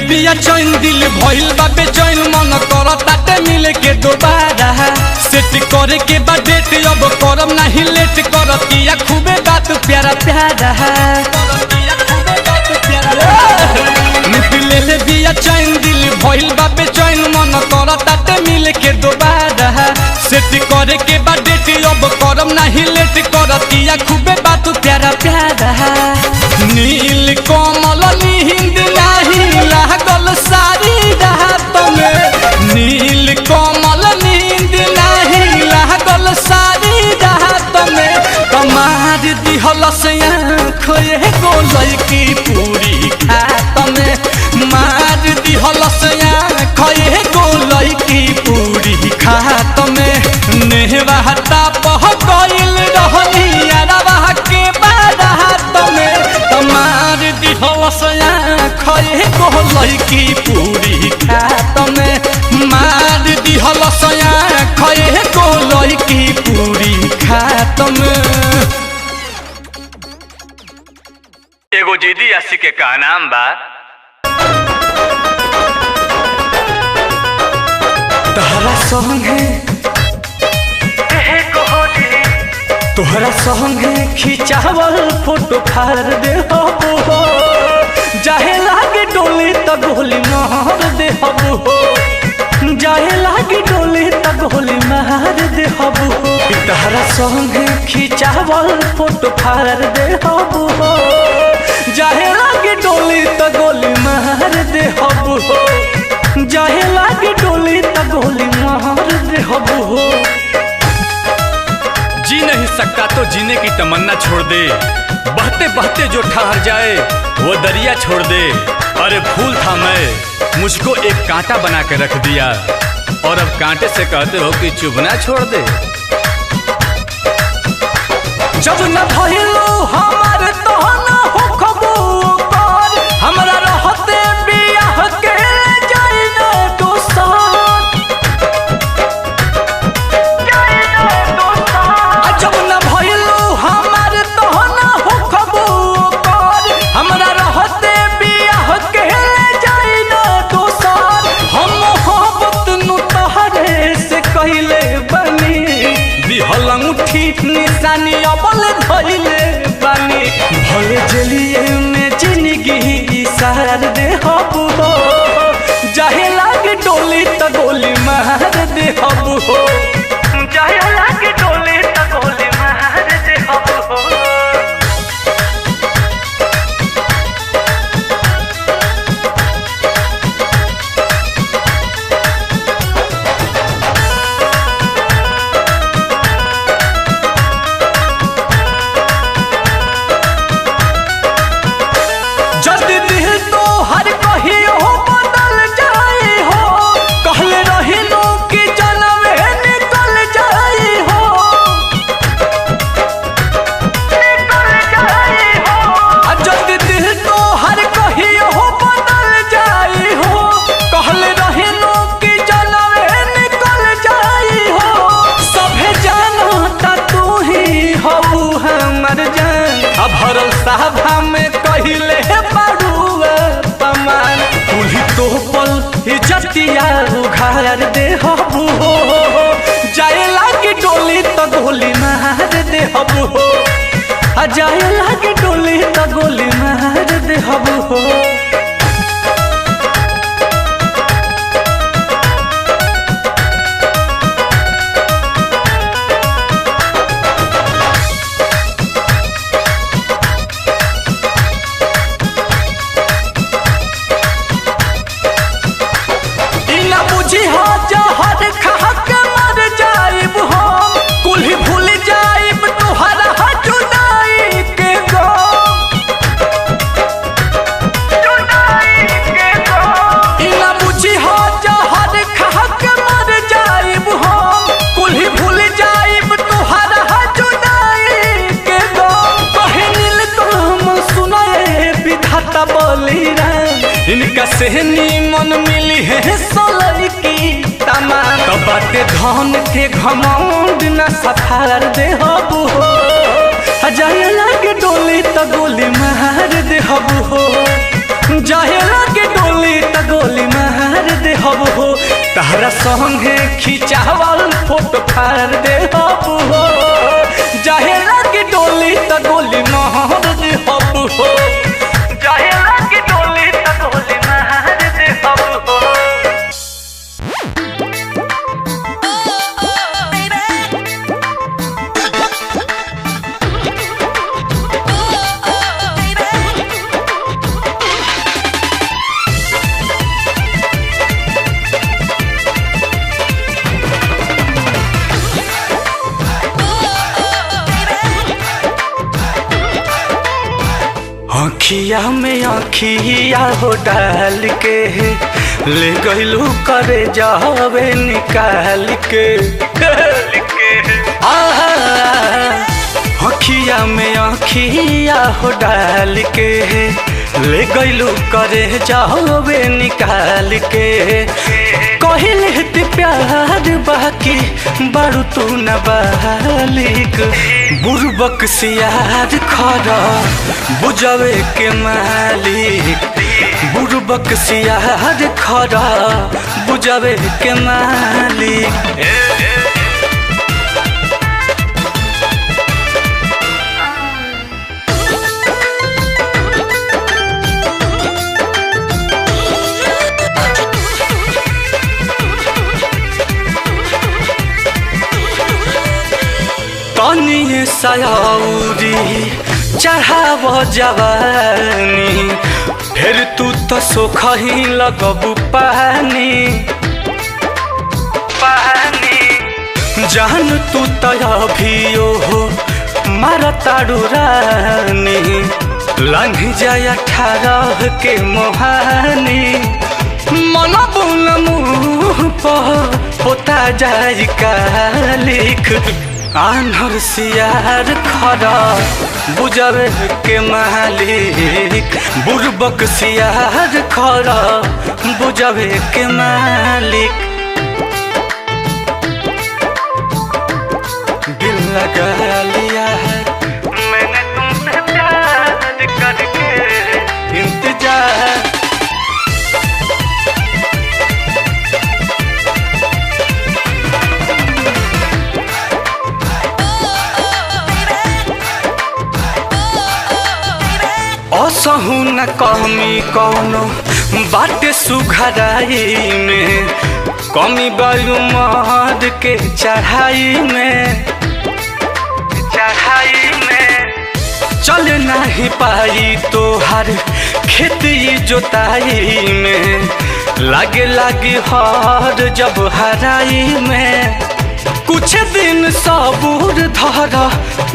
बिया चैन दिल भइल बा बेचैन मन करताटे मिले के दोबारा सेट करे के बा डेट अब करम नहीं लेट करतिया खूबे बात प्यारा प्यारा ले बिया चैन दिल भइल बा बेचैन मन करताटे मिले के दोबारा सेट करे के बा डेट अब करम नहीं लेट करतिया खूबे बात प्यारा प्यारा नील कमल नींद नहीं लागल सारी रात में नील कमल नींद नहीं लागल सारी रात में कमार दिहल से खोए गो लड़की पूरी खात में मार दिहल से खोए गो लड़की पूरी खात में नेहवाता पह गइल रहनी अरवा के बारात में कमार दिहल से खोए गो लड़की पूरी खात में मार दिहल से खोए गो लड़की पूरी खात में। एगो जिदी आशी के का नाम बा तोहरा संगे तोहरा संगे खिंचावल फोटो फाड़ दे हो जाहे लागे डोली त गोली मार दे हो जाहे लागे डोली त गोली मार दे हो तोहरा संगे खिंचावल फोटो फाड़ दे हो जाहे लागे डोली त गोली मार दे हो जाहे लागे डोली त गोली मार दे हो। जी नहीं सकता तो जीने की तमन्ना छोड़ दे बहते बहते जो ठहर जाए वो दरिया छोड़ दे। अरे फूल था मैं मुझको एक कांटा बना के रख दिया और अब कांटे से कहते हो कि चुभना छोड़ दे। जब न भइलो हमार तो न हो खबर हमरा रहते बियाह के जाई न दोसर जब न भइलो हमार तो न हो खबर हमरा रहते बियाह के जाई न दोसर हम मोहब्बत नु तहरे से कहिले बनी दिहल अंगूठी निशानी अबल धइले बानी भले जलिए में जिंदगी सार दे हबू हो जाहे लागे डोली त गोली मार दे हबू हो जाहे लागे डोली त गोली मार दे हबू हो। भरल सभा में कहिले बड़ुआ पमान तुही तो पल इज्जतिया उघार दे हबू हो जाए लागे डोली त गोली मार दे हबू हो जाए लागे डोली त गोली मार दे हबू हो। इनका से मन मिली है सोलर की तमाम। तो बाटे धन के घमंड न सफार दे हबू हो, जाए लागे डोली तो गोली मार दे हबू हो, जाए लागे डोली तो गोली मार दे हबू हो। तहरा संगे खिंचावल फोटो फाड़ दे हबू हो, जाए लागे डोली तो गोली मार दे हबू हो, जाए लागे डोली तो गोली मार दे हबू हो। आँखिया में आँखिया हो डाल के ले गईलू करे जावे निकाल के, आँखिया में आँखिया हो डाल के ले गईलू करे जावे निकाल के। कहले ते प्यार बाकी बारू तू न बालिक, बुरबक सियार खरा बुझावे के मालिक, बुरबक सियार खरा बुझावे के मालिक। तनी सयाउरी चढ़ाव जवानी, फिर तू तो सोखही लगबू पानी पानी। जान तू तो अभियो हो मारा ताड़ू रानी, लंघ जाए 18 के मोहानी। मन बुल मुँह पर होता जाए कालिक, आन्हर सियार खरा बुझावे के मालिक, बुरबक सियार खरा बुझावे के मालिक। दिल लगा लिया है मैंने तुमसे प्यार करके इंतजार। असहु न कमी कौनो बाटे सुघराई में, कमी बायु मर्द के चढ़ाई में, चढ़ाई में। चल नहीं पाई तोहार खेती जोताई में, लागे लागे हर जब हराई में। कुछ दिन सबूर धरा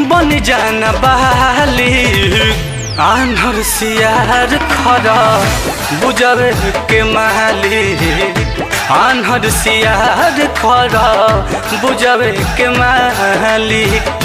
बन जाना बाली, आन्हर सियार खरा बुझावे के मालिक, आन्हर सियार खरा बुझावे के मालिक।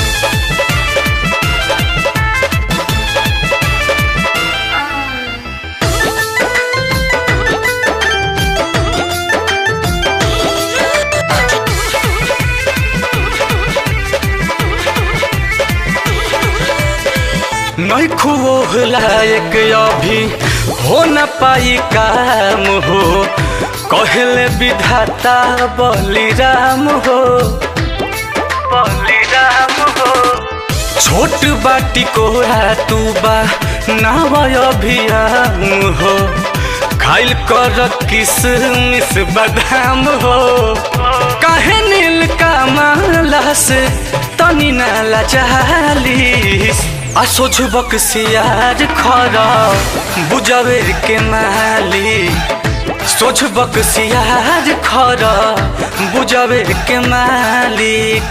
नहीं खूब लायक अभी हो न पाई काम हो, कहले विधाता बलिराम हो, बलिराम हो। छोट बाटी कोरा तू बा नाव अभियाम हो, खाइल कर किसमिस बादाम हो। काहे नील का माला से तनी नाला चालीस, असोझ बक्सियार खरा बुझावे के मालिक, सोझ बक्सियार खरा बुझावे के मालिक।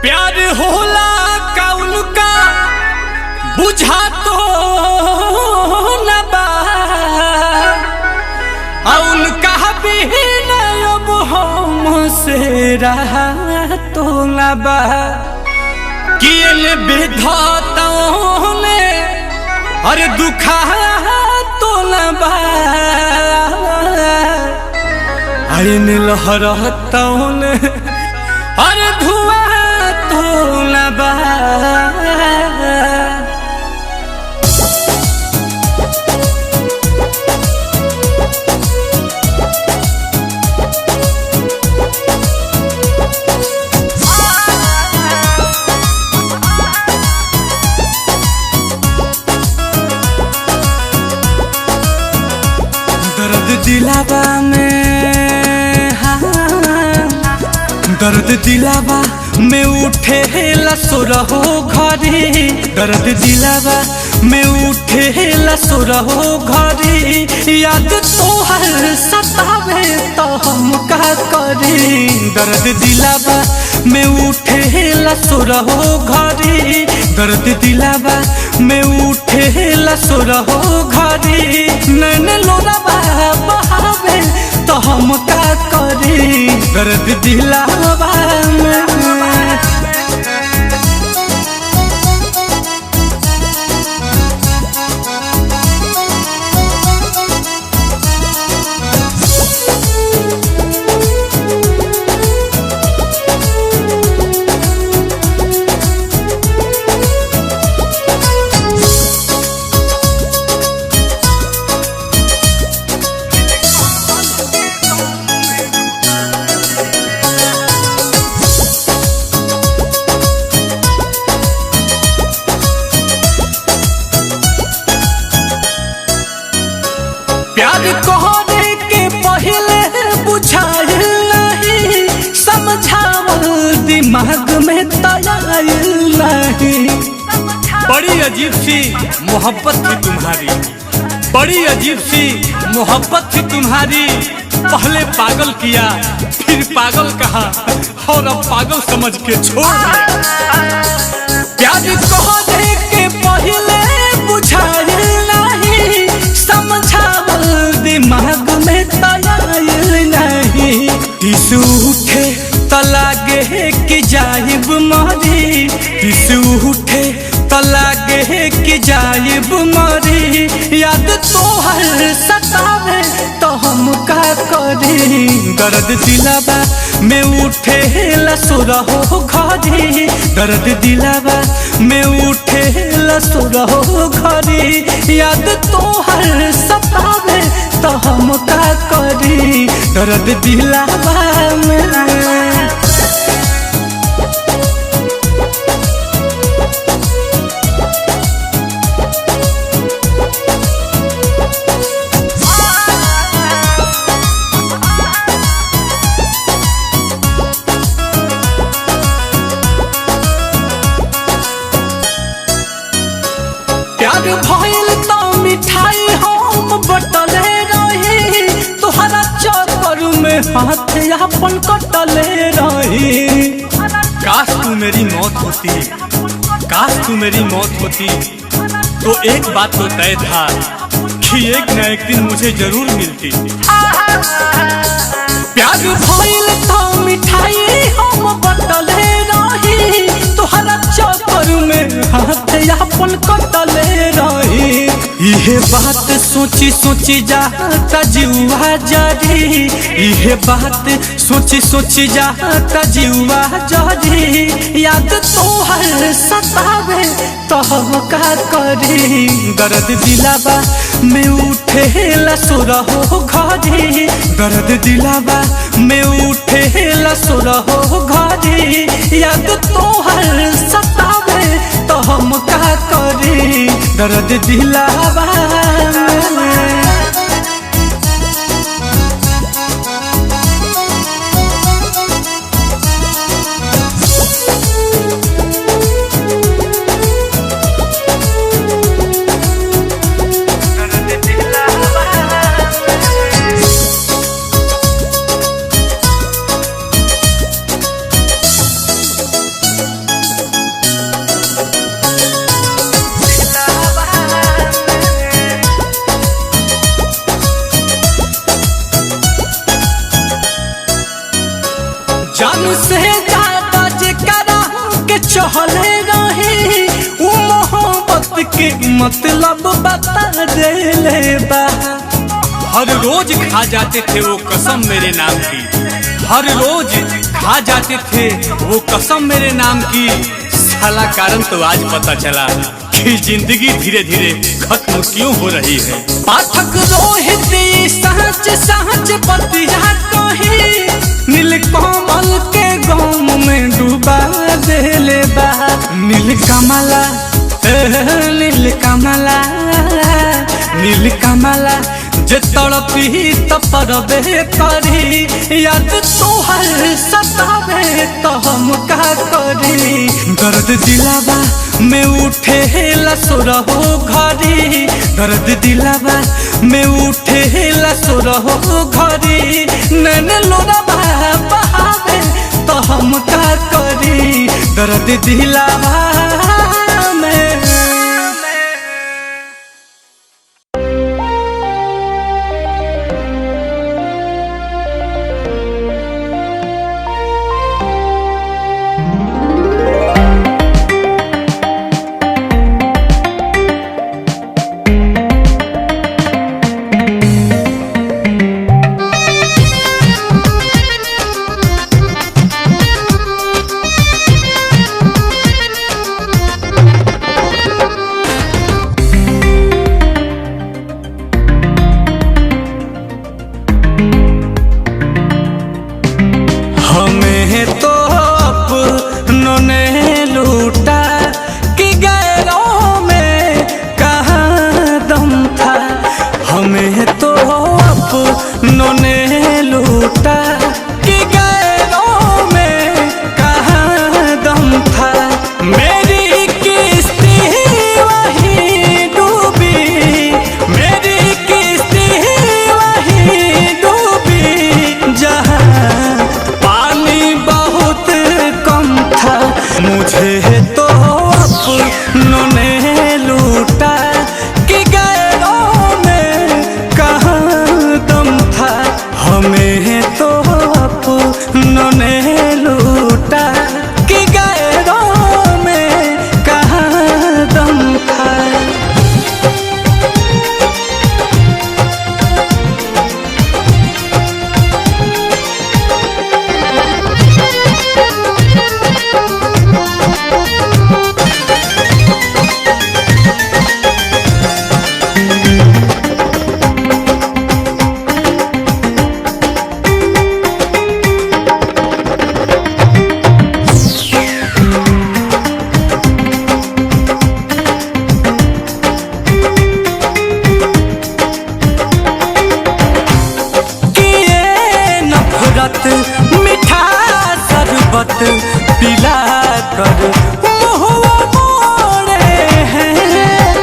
प्यार होला कौन का बुझा तो न बा, उनका भी अब हमसे रहा तो न बा। किए विधाताओं ने अरे दुखा तो न बा आइन लहरताओं ने अरे धुआं तो न बा। दिलावा में हाँ दर्द दिलावा में उठे लसुरहो घरी दर्द दिलावा में उठे लसुरहो घरी याद तोहर सतावे तो हम का करी दर्द दिलावा में उठे लसुरहो घरी दर्द दिलावा में उठे लसुरहो घरी नैन लोरावा बहावे तो हम का करी दर्द दिलावा में। प्यार कहने के पहले बुझाइल नहीं समझावल दिमाग में तयाइल नहीं। बड़ी अजीब सी मोहब्बत थी तुम्हारी बड़ी अजीब सी मोहब्बत थी तुम्हारी पहले पागल किया फिर पागल कहा और अब पागल समझ के छोड़ दिया। प्यार कहने के पहले बुझाइल नहीं समझावल दिमाग में तयाइल नहीं। टिसू उठे तलागे कि जाइब मरी टिसू उठे तलागे कि जाइब मरी याद तोहर सतावे तो हम का करी दर्द दिलावा में उठे लसुरहो घरी दर्द दिलावा में उठे लसुरहो घरी याद तोहर सतावे तो हम का करी दर्द दिलावा में। प्यार भइल तो मिठाई हम बटले रही तोहरा चक्कर में हाथ अपन कटले रही। काश तू मेरी मौत होती काश तू मेरी मौत होती तो एक बात तो तय था कि एक न एक दिन मुझे जरूर मिलती। प्यार भइल तो मिठाई हम बटले रही तोहरा चक्कर में हाथ अपन कटले रही। इहे बात सोची सोची जाता जीवा जरी इहे बात सोची सोची जाता जीवा जरी याद तोहर सतावे तो हम का करी दर्द दिलावा में उठे लसुरहो घरी दर्द दिलावा में उठे लसुरहो घरी याद तोहर सतावे तो हम का करी दर्द दिलावा में। जान से ज्यादा जेकरा के चहले के मतलब बता देले बा। हर रोज खा जाते थे वो कसम मेरे नाम की, हर रोज खा जाते थे वो कसम मेरे नाम की। साला कारण तो आज पता चला कि जिंदगी धीरे धीरे खत्म क्यों हो रही है। पाठक रोहित सहज सहज पतिया कही नीलकमल के गाँव में डूबा देले बा। नीलकमला नीलकमला नीलकमला जे तड़पी तपरबे करी, याद तोहर सतावे तो हम का करी। दर्द दिलावा में उठे लसुरहो घरी, दर्द दिलावा में उठे लसुरहो घरी। नैन लोरावा बहावे तो हम का करी, दर्द दिलावा में। मीठा शरबत पिला कर मुँहवा मोड़े हैं।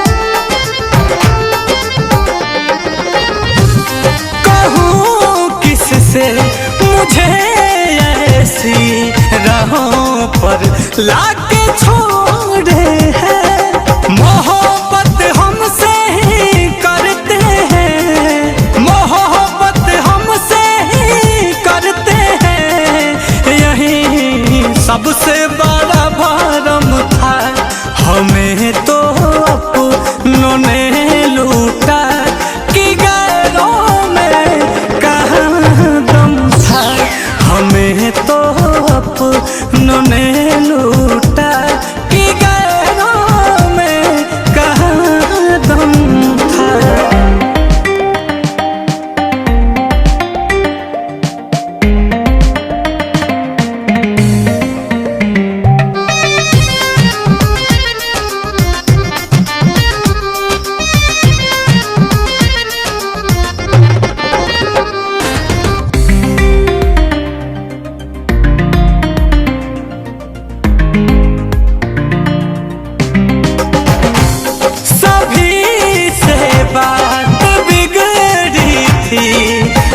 कहूँ किससे मुझे ऐसी राहों पर लाके छोड़े हैं। मोहब्बत हमसे ही करते हैं, मोहब्बत हमसे ही करते हैं। यही सबसे बड़ा भरम था, हमें तो अपनों ने लूटा कि गैरों में कहाँ दम था। हमें तो अपनों ने लूटा कि गैरों में कहाँ दम था।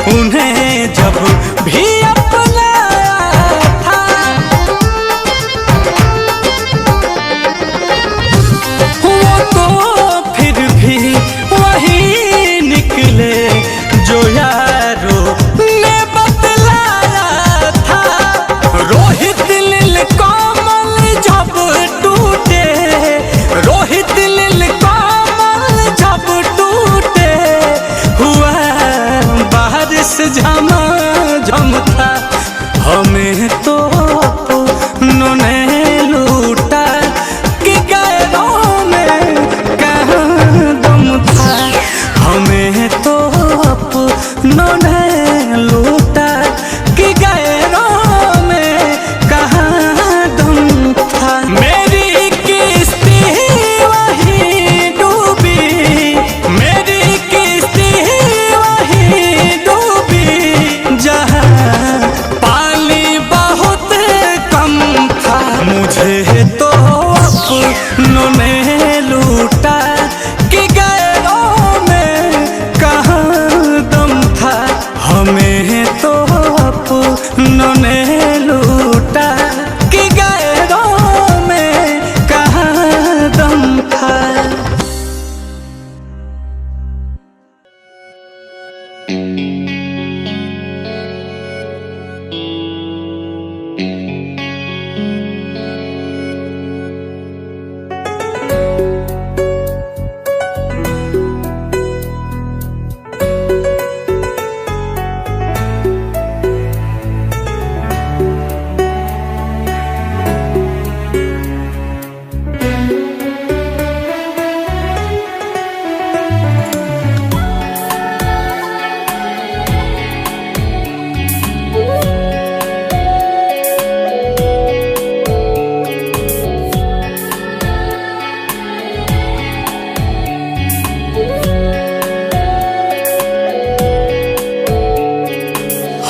उन्हें जब भी अपनाया था, वो तो फिर भी वही निकले जो यारों ने बतलाया था। रोहित नीलकमल जब टूटे, रोहित नीलकमल झमा झम था। हमें तो अपनों ने लूटा कि गैरों में कहाँ दम था। हमें तो अपनों ने लूटा कि गैरों में कहाँ दम था। मेरी किस्ती वही डूबी, मेरी किस्ती वही डूबी जहाँ पानी बहुत कम था। मुझे तो अपनों ने लूटा कि गैरों में कहाँ दम था। हमें तो अपनों ने लूटा कि गैरों में कहाँ दम था।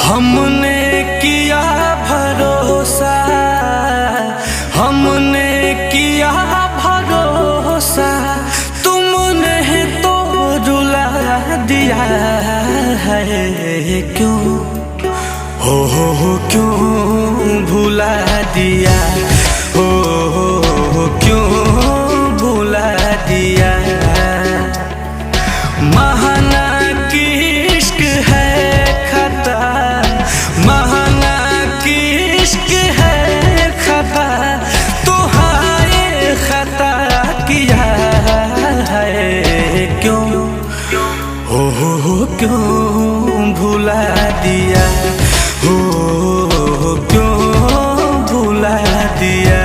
हमने किया भरोसा, हमने किया भरोसा, तुमने तो रुला दिया है। क्यों क्यों भुला दिया, क्यों भुला दिया। महाना की इश्क है खता, महाना की इश्क है खता, तुहारे खता किया है। क्यों क्यों भुला दिया, क्यों भुला दिया।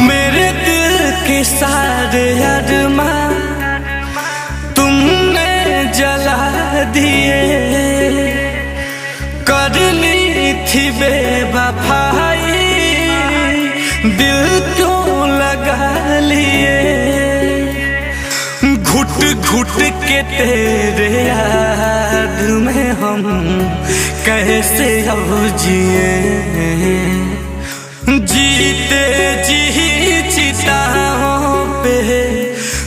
मेरे दिल के सारे अरमां तुमने जला दिए। करनी थी बेवफाई, दिल क्यों लगा लिए। घुट घुट के तेरे याद में हम कैसे अब जिए। जीते जी चिताओं पे,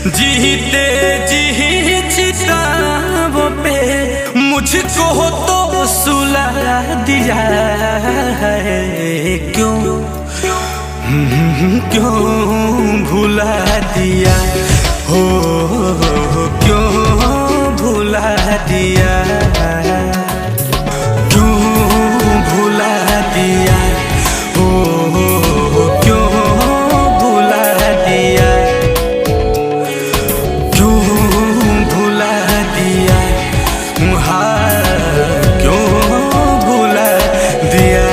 जीते जी चिताओं पे मुझको तो सुला दिया है। क्यों क्यों भुला दिया, क्यों भुला दिया, क्यों भुला दिया, क्यों भुला दिया, क्यों भुला दिया, क्यों भुला दिया।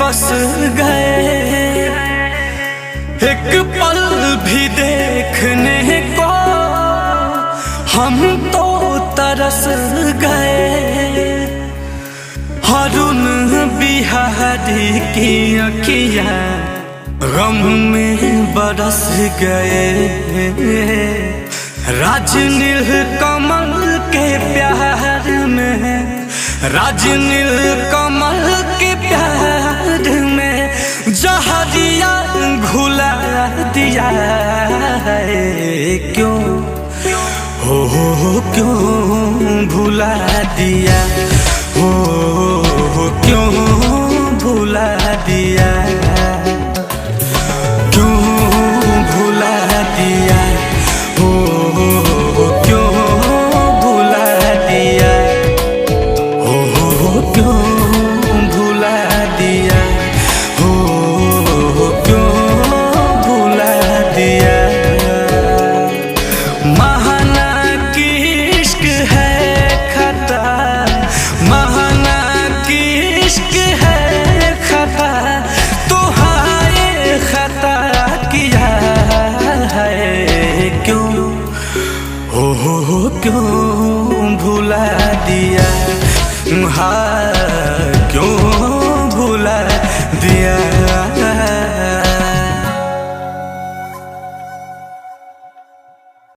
बस गए, एक पल भी देखने को हम तो तरस गए। हरुण बिहारी की अखियाँ गम में बरस गए। राजनील कमल के प्यार में, राजनील कमल के प्यार में जहरिया घुला दिया है। क्यों हो क्यों भुला दिया, हो क्यों भुला दिया, क्यों भुला दिया, हो क्यों भुला दिया, हो क्यों भुला दिया, हो क्यों भुला दिया। महाना की इश्क है खता, महाना की इश्क है खता, तो हाय खता किया है। क्यों हो क्यों भुला दिया, हाँ क्यों भुला दिया।